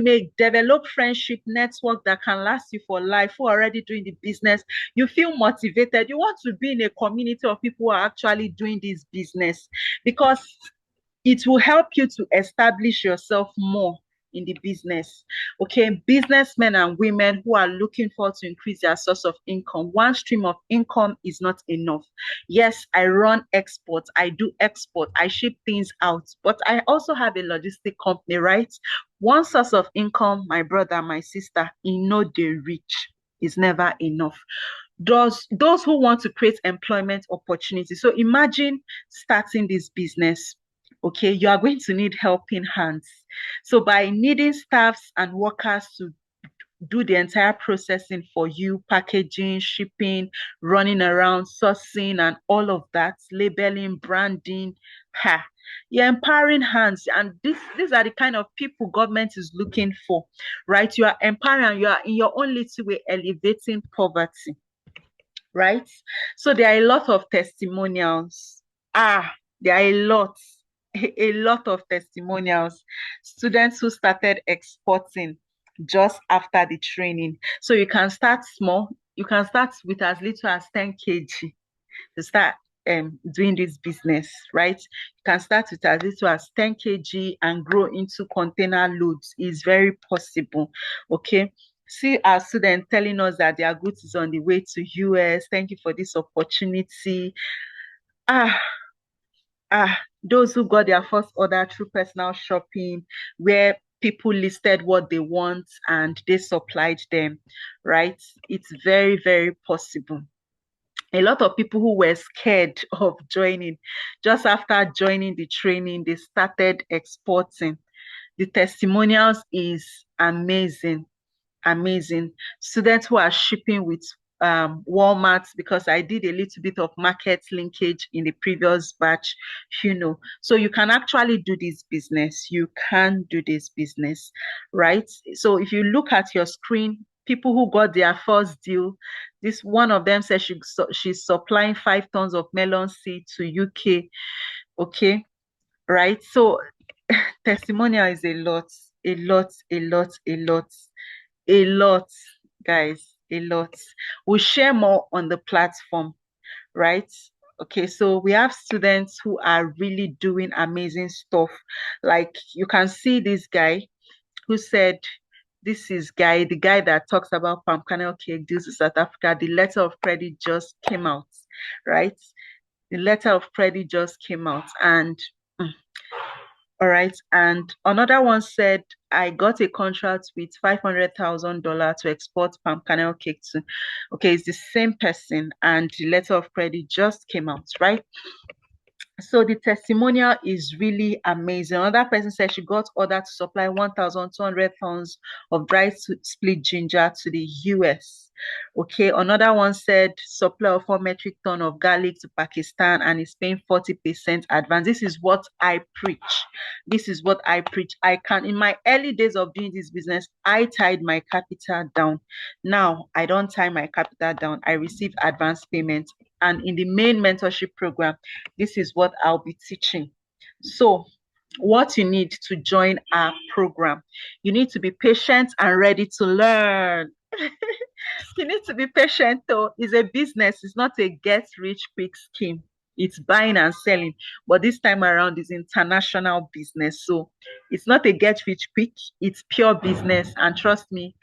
may develop friendship network that can last you for life who are already doing the business. You feel motivated. You want to be in a community of people who are actually doing this business because it will help you to establish yourself more in the business. Okay, businessmen and women who are looking for to increase their source of income. One stream of income is not enough. Yes, I run exports, I do export, I ship things out, but I also have a logistic company, right? One source of income, my brother, my sister, in no day reach is never enough. Those who want to create employment opportunities. So imagine starting this business. Okay, you are going to need helping hands. So by needing staffs and workers to do the entire processing for you, packaging, shipping, running around, sourcing, and all of that, labeling, branding, you're empowering hands. And these are the kind of people government is looking for, right? You are empowering, you are in your own little way elevating poverty, right? So there are a lot of testimonials. There are a lot of testimonials. Students who started exporting just after the training. So you can start small. You can start with as little as 10 kg to start doing this business, right? You can start with as little as 10 kg and grow into container loads. It's very possible, okay? See our students telling us that their goods is on the way to US. Thank you for this opportunity. Ah, those who got their first order through personal shopping, where people listed what they want and they supplied them, right? It's very, very possible. A lot of people who were scared of joining, just after joining the training, they started exporting. The testimonials is amazing. Students who are shipping with Walmart, because I did a little bit of market linkage in the previous batch, So you can actually do this business. You can do this business, right? So if you look at your screen, people who got their first deal, this one of them says she's supplying 5 tons of melon seed to UK. Okay, right? So testimonial is a lot, a lot, a lot, a lot, a lot, guys, a lot. We'll share more on the platform, right? Okay, so we have students who are really doing amazing stuff. Like you can see this guy who said, this is the guy that talks about palm kernel cake deals in South Africa. The letter of credit just came out, right? The letter of credit just came out, and all right. And another one said, I got a contract with $500,000 to export palm kernel cake to. Okay, it's the same person, and the letter of credit just came out, right? So the testimonial is really amazing. Another person said she got ordered to supply 1,200 tons of dry split ginger to the US. Okay, another one said supply of 4 metric ton of garlic to Pakistan and is paying 40% advance. This is what I preach. This is what I preach. In my early days of doing this business, I tied my capital down. Now I don't tie my capital down. I receive advance payment. And in the main mentorship program, this is what I'll be teaching. So what you need to join our program, you need to be patient and ready to learn. You need to be patient though. It's a business. It's not a get rich quick scheme. It's buying and selling. But this time around is international business. So it's not a get rich quick. It's pure business. And trust me,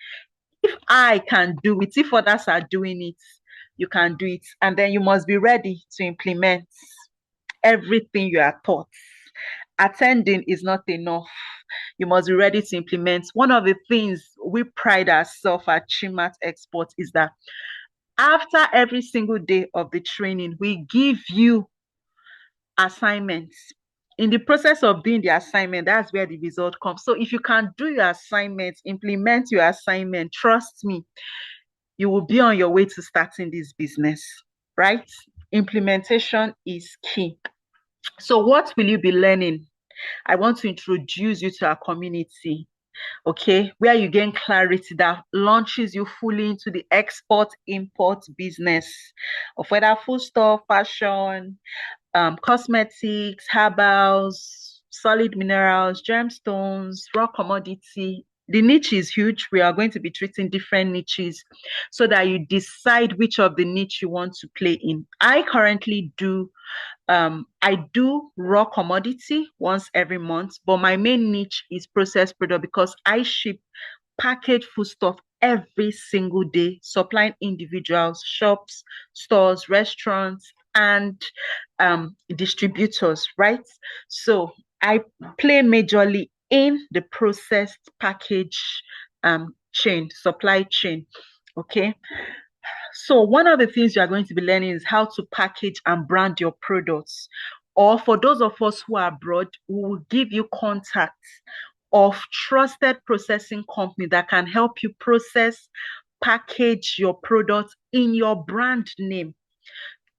if I can do it, if others are doing it, you can do it. And then you must be ready to implement everything you are taught. Attending is not enough. You must be ready to implement. One of the things we pride ourselves at Chimat Export is that after every single day of the training, we give you assignments. In the process of doing the assignment, that's where the result comes. So if you can do your assignment, implement your assignment, trust me, you will be on your way to starting this business, right? Implementation is key. So what will you be learning? I want to introduce you to our community, okay, where you gain clarity that launches you fully into the export-import business of whether food stuff, fashion, cosmetics, herbals, solid minerals, gemstones, raw commodity. The niche is huge. We are going to be treating different niches so that you decide which of the niche you want to play in. I currently do raw commodity once every month, but my main niche is processed product because I ship packaged foodstuff every single day, supplying individuals, shops, stores, restaurants, and distributors, right? So I play majorly in the processed package supply chain. Okay. So one of the things you are going to be learning is how to package and brand your products. Or for those of us who are abroad, we will give you contacts of trusted processing company that can help you process, package your products in your brand name.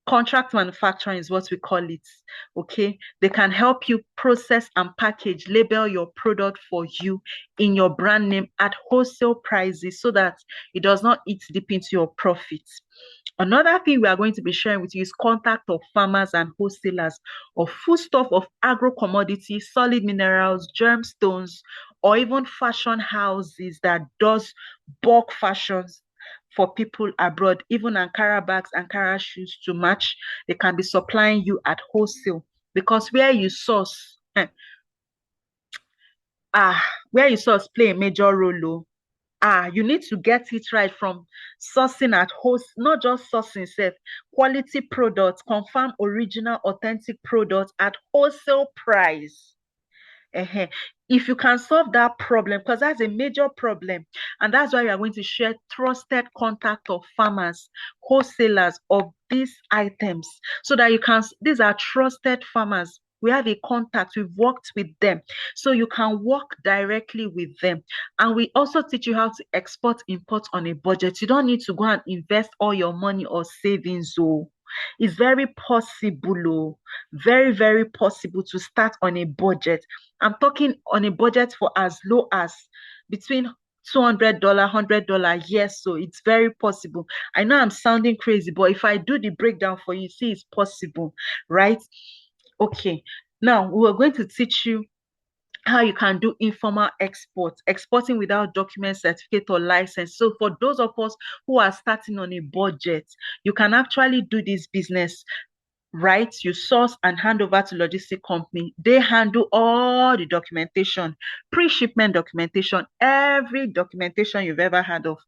Contract manufacturing is what we call it. Okay, they can help you process and package, label your product for you in your brand name at wholesale prices so that it does not eat deep into your profits. Another thing we are going to be sharing with you is contact of farmers and wholesalers of foodstuff, of agro commodities, solid minerals, gemstones, or even fashion houses that does bulk fashions for people abroad, even Ankara bags, Ankara shoes to match. They can be supplying you at wholesale because where you source, where you source play a major role. You need to get it right from sourcing at host, not just sourcing self, quality products, confirm original, authentic products at wholesale price. If you can solve that problem, because that's a major problem, and that's why we are going to share trusted contact of farmers, wholesalers of these items, so that these are trusted farmers We have a contact. We've worked with them. So you can work directly with them. And we also teach you how to export, import on a budget. You don't need to go and invest all your money or savings. Oh, it's very possible. Oh, very, very possible to start on a budget. I'm talking on a budget for as low as between $200, $100. Yes, so it's very possible. I know I'm sounding crazy, but if I do the breakdown for you, see, it's possible, right? Okay. Now we're going to teach you how you can do informal export, exporting without document, certificate, or license. So for those of us who are starting on a budget, you can actually do this business, right? You source and hand over to logistic company. They handle all the documentation, pre-shipment documentation, every documentation you've ever heard of,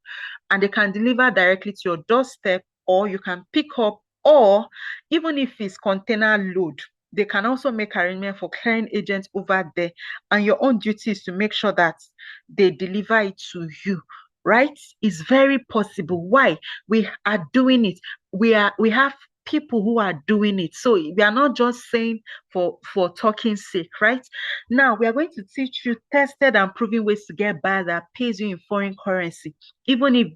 and they can deliver directly to your doorstep, or you can pick up, or even if it's container load, they can also make arrangement for clearing agents over there, and your own duty is to make sure that they deliver it to you, right? It's very possible. Why? We are doing it. We have people who are doing it. So we are not just saying for talking sake, right? Now we are going to teach you tested and proven ways to get buyer that pays you in foreign currency, even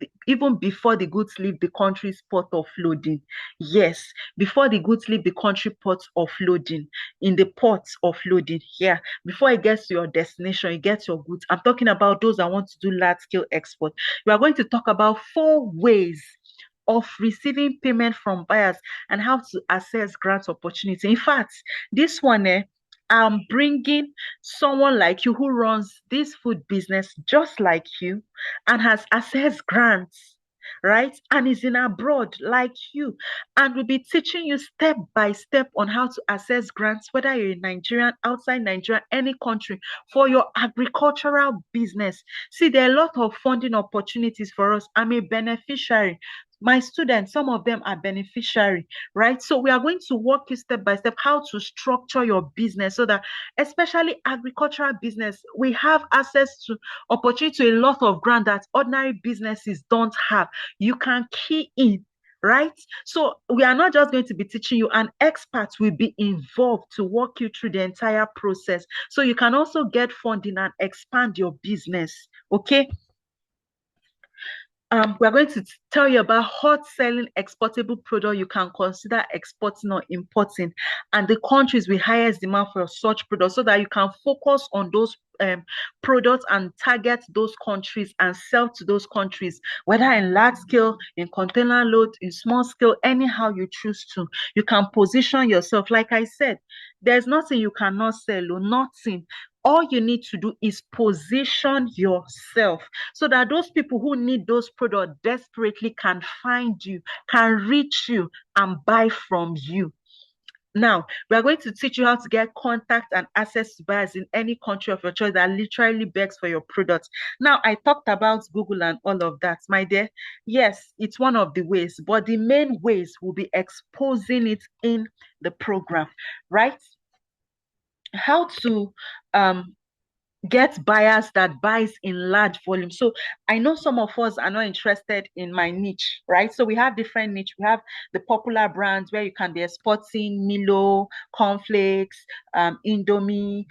before the goods leave the country's port of loading. Yes, before the goods leave the country port of loading, in the ports of loading. Yeah, before it gets to your destination, you get your goods. I'm talking about those that want to do large scale export. We are going to talk about 4 ways of receiving payment from buyers and how to access grant opportunity. In fact, this one, I'm bringing someone like you who runs this food business just like you and has accessed grants, right? And is in abroad like you. And we'll be teaching you step by step on how to access grants, whether you're in Nigeria, outside Nigeria, any country, for your agricultural business. See, there are a lot of funding opportunities for us. I'm a beneficiary. My students, some of them are beneficiary, right? So we are going to walk you step by step how to structure your business so that, especially agricultural business, we have access to opportunity to a lot of grant that ordinary businesses don't have. You can key in, right? So we are not just going to be teaching you, an expert will be involved to walk you through the entire process. So you can also get funding and expand your business, okay? We're going to tell you about hot selling exportable product you can consider exporting or importing, and the countries with highest demand for such products, so that you can focus on those products and target those countries and sell to those countries, whether in large scale, in container load, in small scale, anyhow you choose to. You can position yourself. Like I said, there's nothing you cannot sell, or nothing. All you need to do is position yourself so that those people who need those products desperately can find you, can reach you, and buy from you. Now, we are going to teach you how to get contact and access to buyers in any country of your choice that literally begs for your products. Now, I talked about Google and all of that, my dear. Yes, it's one of the ways, but the main ways will be exposing it in the program, right? How to get buyers that buys in large volume. So I know some of us are not interested in my niche, right? So we have different niche. We have the popular brands where you can be exporting Milo, cornflakes, Indomie,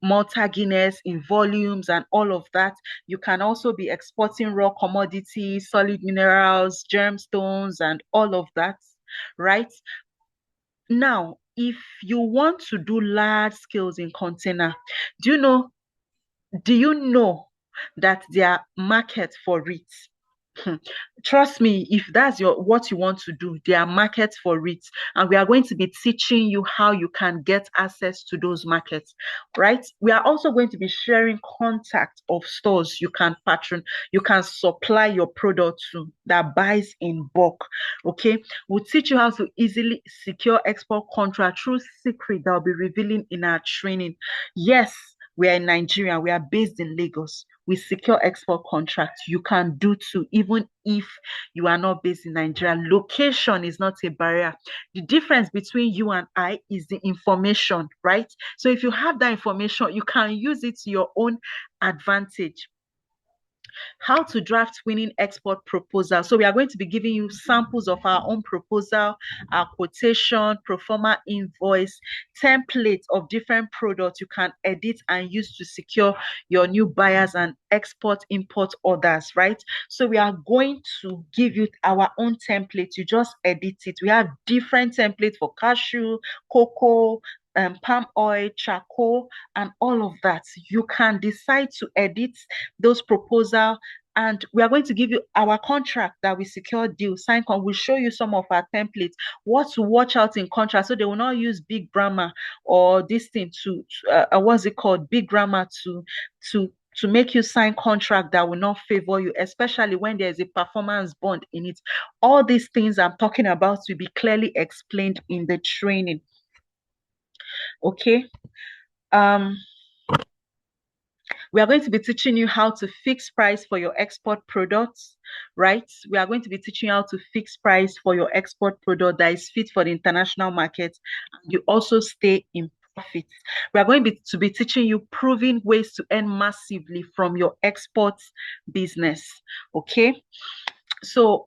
Malta Guinness in volumes and all of that. You can also be exporting raw commodities, solid minerals, gemstones, and all of that, right? Now, if you want to do large scales in container, do you know do you know that there are markets for it? Trust me, if that's what you want to do, there are markets for it. And we are going to be teaching you how you can get access to those markets, right? We are also going to be sharing contact of stores you can supply your product to that buys in bulk. Okay. We'll teach you how to easily secure export contract through secret that I'll be revealing in our training. Yes, we are in Nigeria. We are based in Lagos. We secure export contracts. You can do too, even if you are not based in Nigeria. Location is not a barrier. The difference between you and I is the information, right? So if you have that information, you can use it to your own advantage. how to draft winning export proposal. So we are going to be giving you samples of our own proposal, our quotation, pro forma invoice, templates of different products you can edit and use to secure your new buyers and export import orders, right? So we are going to give you our own template. You just edit it. We have different templates for cashew, cocoa, palm oil, charcoal, and all of that. You can decide to edit those proposal, and we are going to give you our contract that we secure deal sign con. We'll show you some of our templates, what to watch out in contract, so they will not use big grammar or this thing what's it called, big grammar to to make you sign contract that will not favor you, especially when there's a performance bond in it. All these things I'm talking about will be clearly explained in the training. Okay. um we are going to be teaching you how to fix price for your export products, right? We are going to be teaching you how to fix price for your export product that is fit for the international market, and you also stay in profit. We are going to be teaching you proven ways to earn massively from your export business. Okay. So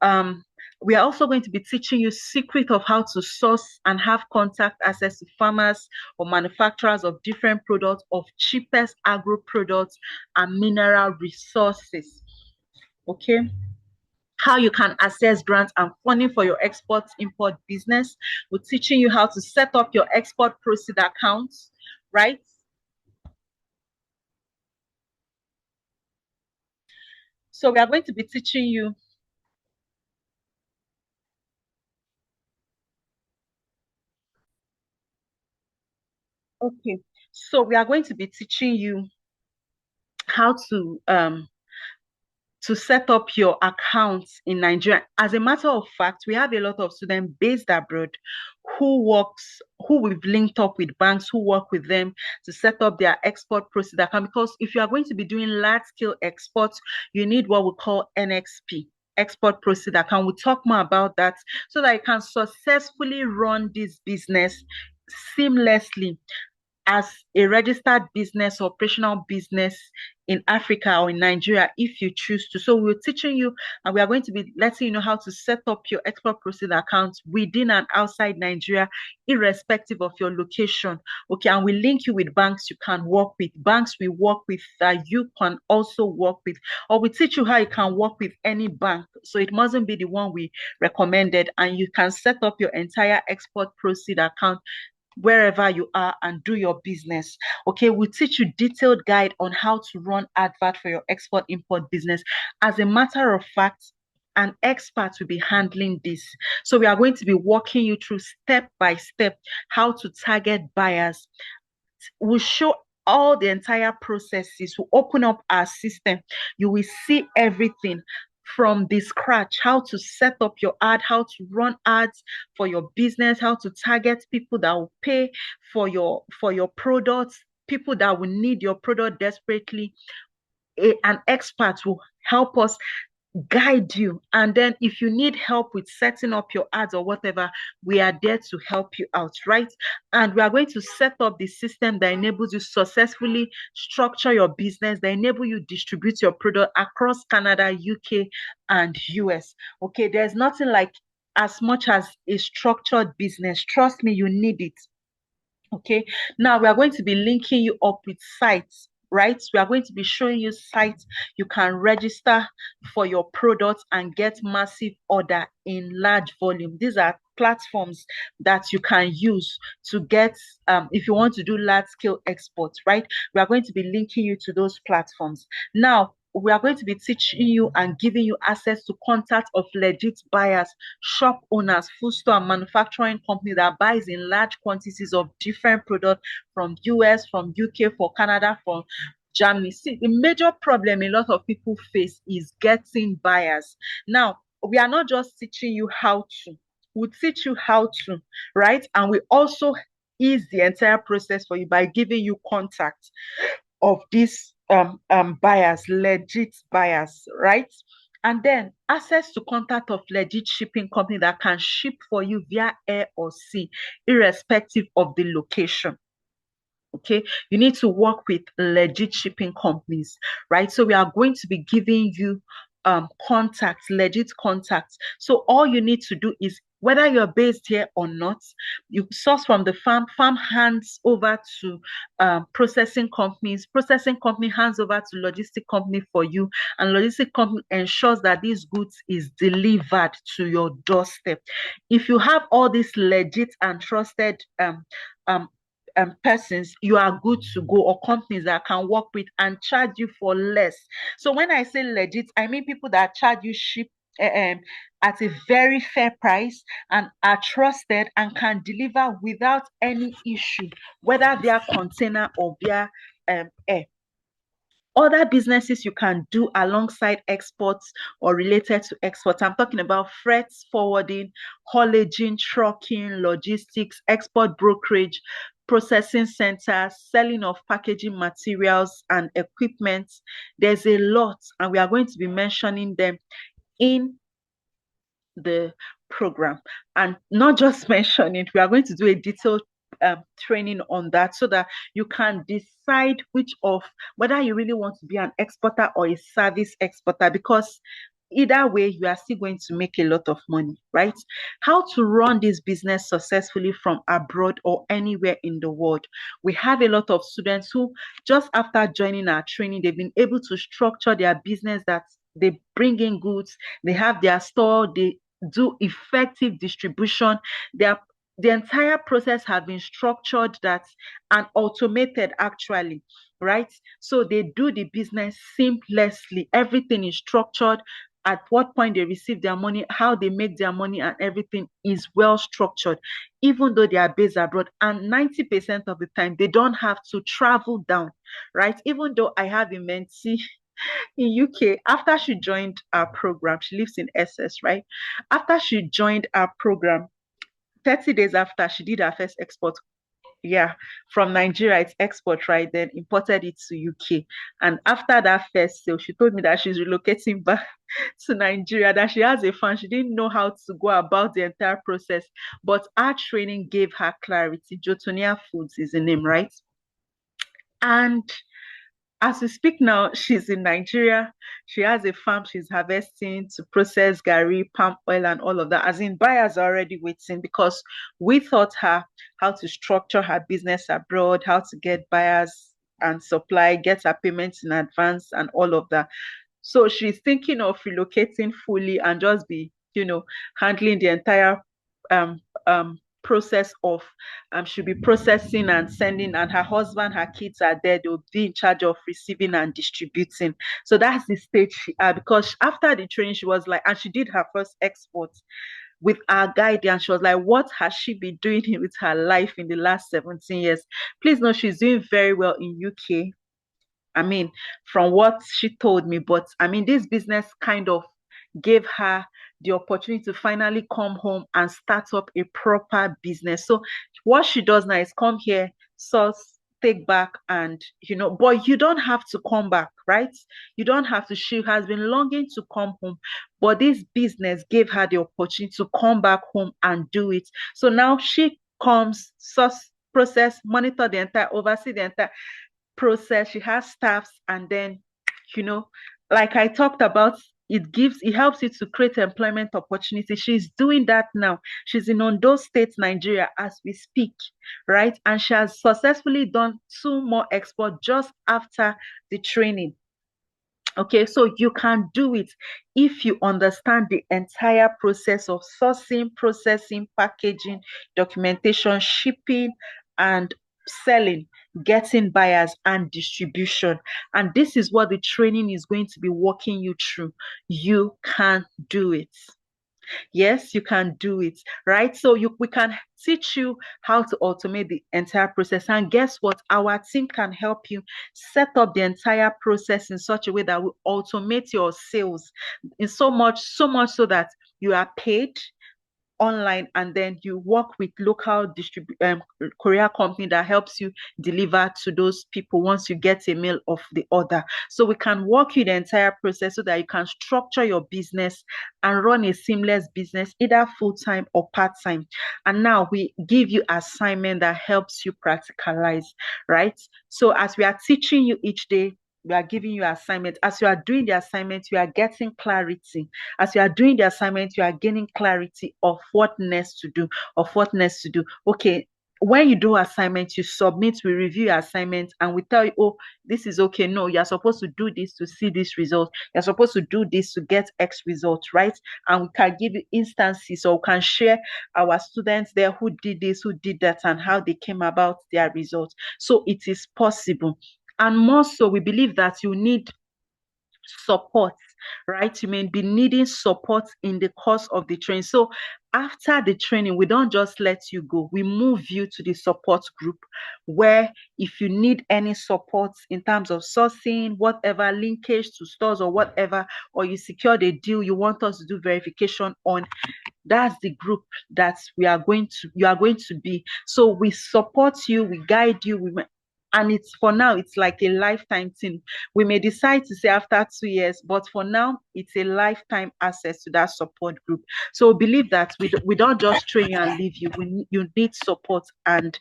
we are also going to be teaching you secret of how to source and have contact access to farmers or manufacturers of different products, of cheapest agro products and mineral resources. Okay. How you can access grants and funding for your export import business. We're teaching you how to set up your export proceed accounts, right? So we are going to be teaching you. Okay. So we are going to be teaching you how to set up your accounts in Nigeria. As a matter of fact, we have a lot of students based abroad who we've linked up with banks who work with them to set up their export proceed account. Because if you are going to be doing large scale exports, you need what we call NXP, export proceed account. We'll talk more about that so that you can successfully run this business seamlessly as a registered business, operational business in Africa or in Nigeria if you choose to. So we're teaching you, and we are going to be letting you know how to set up your export proceed accounts within and outside Nigeria, irrespective of your location. Okay, and we link you with banks you can work with, banks we work with that you can also work with, or we teach you how you can work with any bank. So it mustn't be the one we recommended, and you can set up your entire export proceed account wherever you are and do your business. Okay, we teach you detailed guide on how to run advert for your export import business. As a matter of fact, an expert will be handling this. So we are going to be walking you through step by step how to target buyers. We'll show all the entire processes. We'll open up our system. You will see everything from the scratch, how to set up your ad, how to run ads for your business, how to target people that will pay for your products, people that will need your product desperately. An expert will help us guide you. And then if you need help with setting up your ads or whatever, we are there to help you out, right? And we are going to set up the system that enables you successfully structure your business, that enable you distribute your product across Canada, UK, and US. Okay, there's nothing like as much as a structured business. Trust me, you need it. Okay, now we are going to be linking you up with sites, right? We are going to be showing you sites you can register for your products and get massive order in large volume. These are platforms that you can use to get if you want to do large scale exports, right? We are going to be linking you to those platforms. Now we are going to be teaching you and giving you access to contact of legit buyers, shop owners, food store and manufacturing company that buys in large quantities of different products from US, from UK, for Canada, from Germany. See, the major problem a lot of people face is getting buyers. Now, we are not just teaching you how to, we teach you how to, right? And we also ease the entire process for you by giving you contact of these buyers, legit buyers, right? And then access to contact of legit shipping company that can ship for you via air or sea, irrespective of the location. Okay, you need to work with legit shipping companies, right? So we are going to be giving you contacts, legit contacts. So all you need to do is, whether you're based here or not, you source from the farm hands over to processing company hands over to logistic company for you, and logistic company ensures that these goods is delivered to your doorstep. If you have all these legit and trusted um persons, you are good to go, or companies that can work with and charge you for less. So when I say legit, I mean people that charge you ship at a very fair price and are trusted and can deliver without any issue, whether via container or via air. Other businesses you can do alongside exports or related to exports. I'm talking about freight forwarding, haulaging, trucking, logistics, export brokerage, processing centers, selling of packaging materials and equipment. There's a lot, and we are going to be mentioning them in the program. And not just mention it, we are going to do a detailed training on that, so that you can decide which of, whether you really want to be an exporter or a service exporter, because either way you are still going to make a lot of money, right? How to run this business successfully from abroad or anywhere in the world. We have a lot of students who, just after joining our training, they've been able to structure their business, that they bring in goods, they have their store, they do effective distribution. The entire process have been structured that and automated, actually, right? So they do the business seamlessly. Everything is structured. At what point they receive their money, how they make their money, and everything is well structured, even though they are based abroad. And 90% of the time, they don't have to travel down, right? Even though I have a mentee in UK, after she joined our program, she lives in SS, right? After she joined our program, 30 days after, she did her first export. Yeah, from Nigeria, it's export, right? Then imported it to UK. And after that first sale, she told me that she's relocating back to Nigeria, that she has a fund. She didn't know how to go about the entire process, but our training gave her clarity. Jotonia Foods is the name, right? And as we speak now, she's in Nigeria. She has a farm she's harvesting to process gari, palm oil, and all of that. As in, buyers are already waiting, because we taught her how to structure her business abroad, how to get buyers and supply, get her payments in advance, and all of that. So she's thinking of relocating fully and just be, handling the entire um process of she'll be processing and sending, and her husband, her kids are there, they'll be in charge of receiving and distributing. So that's the stage she because after the training, she was like, and she did her first export with our guidance. She was like, what has she been doing with her life in the last 17 years? Please know she's doing very well in UK. I mean, from what she told me, but I mean, this business kind of gave her the opportunity to finally come home and start up a proper business. So what she does now is come here, source, take back, and but you don't have to come back, right? You don't have to. She has been longing to come home, but this business gave her the opportunity to come back home and do it. So now she comes, source, process, monitor the entire, oversee the entire process. She has staffs, and then you know like I talked about, it helps you to create employment opportunity. She's doing that now. She's in Ondo State, Nigeria, as we speak, right? And she has successfully done 2 more exports just after the training. Okay, so you can do it if you understand the entire process of sourcing, processing, packaging, documentation, shipping, and selling, getting buyers, and distribution. And this is what the training is going to be walking you through. You can do it. Yes, you can do it, right? So we can teach you how to automate the entire process. And guess what? Our team can help you set up the entire process in such a way that will automate your sales in so much so that you are paid online, and then you work with local courier company that helps you deliver to those people once you get a mail of the order. So we can walk you the entire process so that you can structure your business and run a seamless business, either full-time or part-time. And now we give you assignment that helps you practicalize, right? So as we are teaching you each day, we are giving you assignment. As you are doing the assignment, you are getting clarity. As you are doing the assignment, you are gaining clarity of what next to do, Okay, when you do assignment, you submit, we review your assignment, and we tell you, oh, this is okay. No, you're supposed to do this to see this result. You're supposed to do this to get X result, right? And we can give you instances, or we can share our students there who did this, who did that, and how they came about their results. So it is possible. And more so, we believe that you need support, right? You may be needing support in the course of the training. So after the training, we don't just let you go. We move you to the support group, where if you need any support in terms of sourcing, whatever, linkage to stores or whatever, or you secured a deal you want us to do verification on, that's the group that you are going to be. So we support you, we guide you, and it's, for now, it's like a lifetime thing. We may decide to say after 2 years, but for now, it's a lifetime access to that support group. So believe that we don't just train you and leave you. You need support, and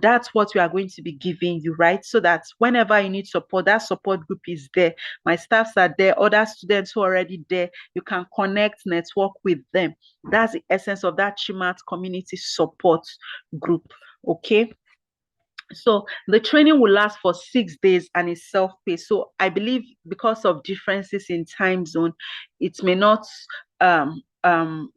that's what we are going to be giving you, right? So that whenever you need support, that support group is there. My staffs are there, other students who are already there. You can connect, network with them. That's the essence of that Chimat community support group. Okay. So the training will last for 6 days and is self-paced. So I believe because of differences in time zone, it may not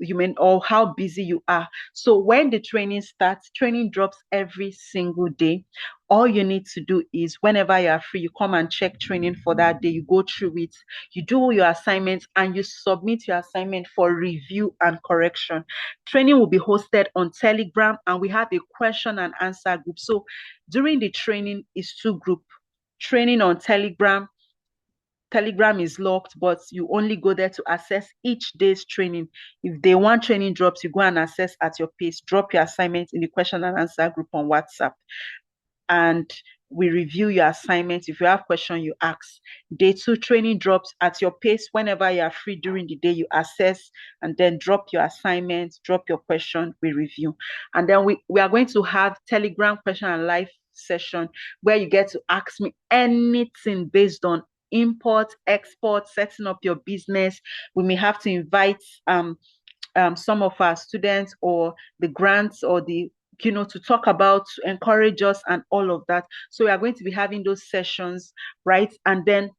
you may, or how busy you are. So when the training starts, training drops every single day. All you need to do is whenever you are free, you come and check training for that day, you go through it, you do your assignments, and you submit your assignment for review and correction. Training will be hosted on Telegram, and we have a question and answer group. So during the training is 2 group. Training on Telegram is locked, but you only go there to access each day's training. If day 1 training drops, you go and access at your pace. Drop your assignment in the question and answer group on WhatsApp, and we review your assignments. If you have questions, you ask. Day 2 training drops at your pace. Whenever you are free during the day, you assess and then drop your assignments, drop your question, we review. And then we are going to have Telegram question and live session where you get to ask me anything based on import, export, setting up your business. We may have to invite some of our students or the grants or the to talk about, to encourage us and all of that. So we are going to be having those sessions, right? And then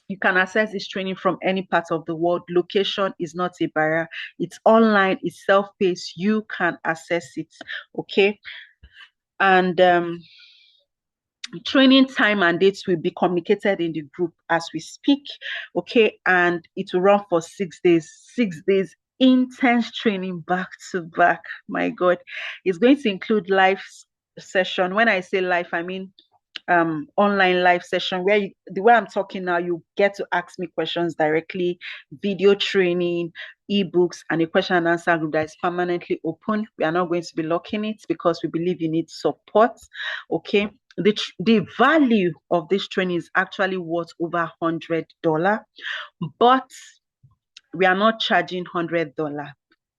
you can access this training from any part of the world. Location is not a barrier. It's online, it's self-paced. You can access it, okay? And training time and dates will be communicated in the group as we speak, okay? And it will run for 6 days. 6 days intense training back to back. My God, it's going to include live session. When I say live, I mean online live session where the way I'm talking now, you get to ask me questions directly, video training, ebooks, and a question and answer group that is permanently open. We are not going to be locking it because we believe you need support, okay? The value of this training is actually worth over $100, but we are not charging $100,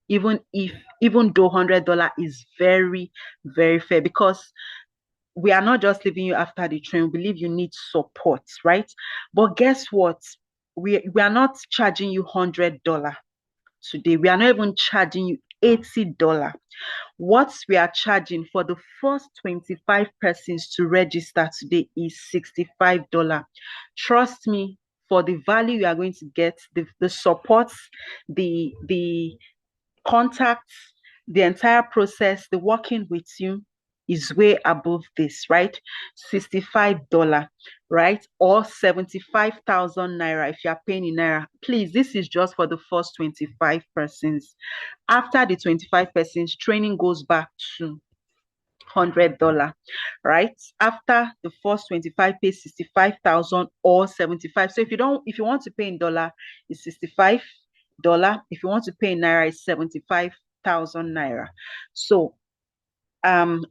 even though $100 is very, very fair, because we are not just leaving you after the train. We believe you need support, right? But guess what? We are not charging you $100 today. We are not even charging you $80. What we are charging for the first 25 persons to register today is $65. Trust me, for the value you are going to get, the support, the contacts, the entire process, the working with you is way above this, right? $65, right? Or 75,000 naira if you are paying in naira. Please, this is just for the first 25 persons. After the 25 persons, training goes back to $100, right? After the first 25 pay 65,000 or 75. So if you want to pay in dollar, it's $65. If you want to pay in naira, it's 75 75,000 naira. So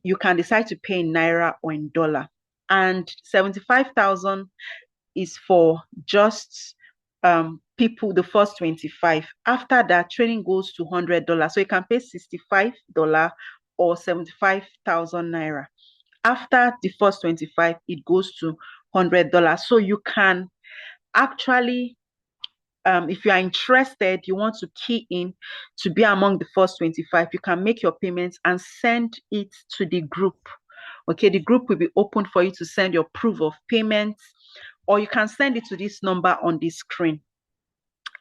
you can decide to pay in naira or in dollar. And 75,000 is for just people, the first 25. After that, training goes to $100. So you can pay $65 or 75,000 naira. After the first 25, it goes to $100. So you can actually, if you are interested, you want to key in to be among the first 25, you can make your payments and send it to the group. Okay, the group will be open for you to send your proof of payments, or you can send it to this number on the screen.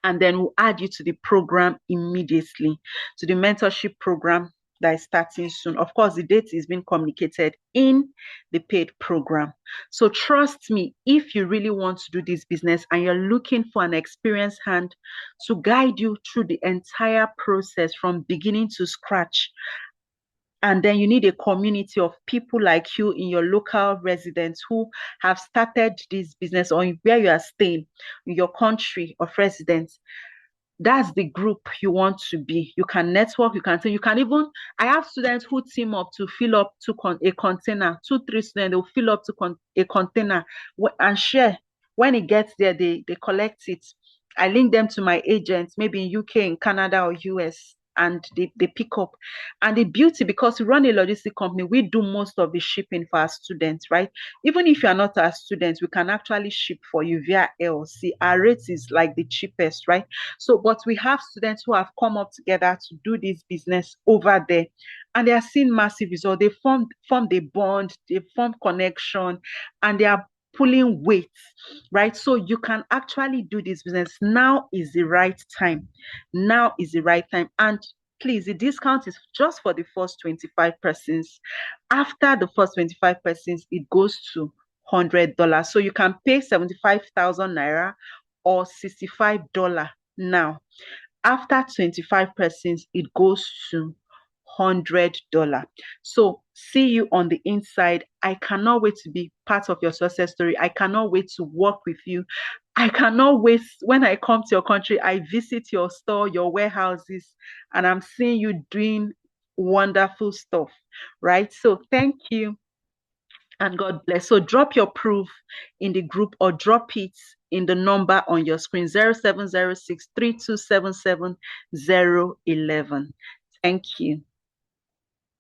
And then we'll add you to the program immediately, to the mentorship program that is starting soon. Of course, the date is being communicated in the paid program. So trust me, if you really want to do this business and you're looking for an experienced hand to guide you through the entire process from beginning to scratch, and then you need a community of people like you in your local residence who have started this business, or where you are staying, in your country of residence, that's the group you want to be. You can network, you can even, I have students who team up to fill up to a container, 2 3 students, they'll fill up to a container and share. When it gets there, they collect it. I link them to my agents, maybe in UK, in Canada or US, and they pick up. And the beauty, because we run a logistic company, we do most of the shipping for our students, right? Even if you're not a student, we can actually ship for you via LC. Our rate is like the cheapest, right? So, but we have students who have come up together to do this business over there, and they are seeing massive results. They formed a bond, they formed connection, and they are pulling weight, right? So you can actually do this business. Now is the right time. Now is the right time. And please, the discount is just for the first 25 persons. After the first 25 persons, it goes to $100. So you can pay 75,000 naira or $65 now. After 25 persons, it goes to $100. So see you on the inside. I cannot wait to be part of your success story. I cannot wait to work with you. I cannot wait when I come to your country. I visit your store, your warehouses, and I'm seeing you doing wonderful stuff, right? So thank you and God bless. So drop your proof in the group or drop it in the number on your screen, 0706 3277 011. Thank you.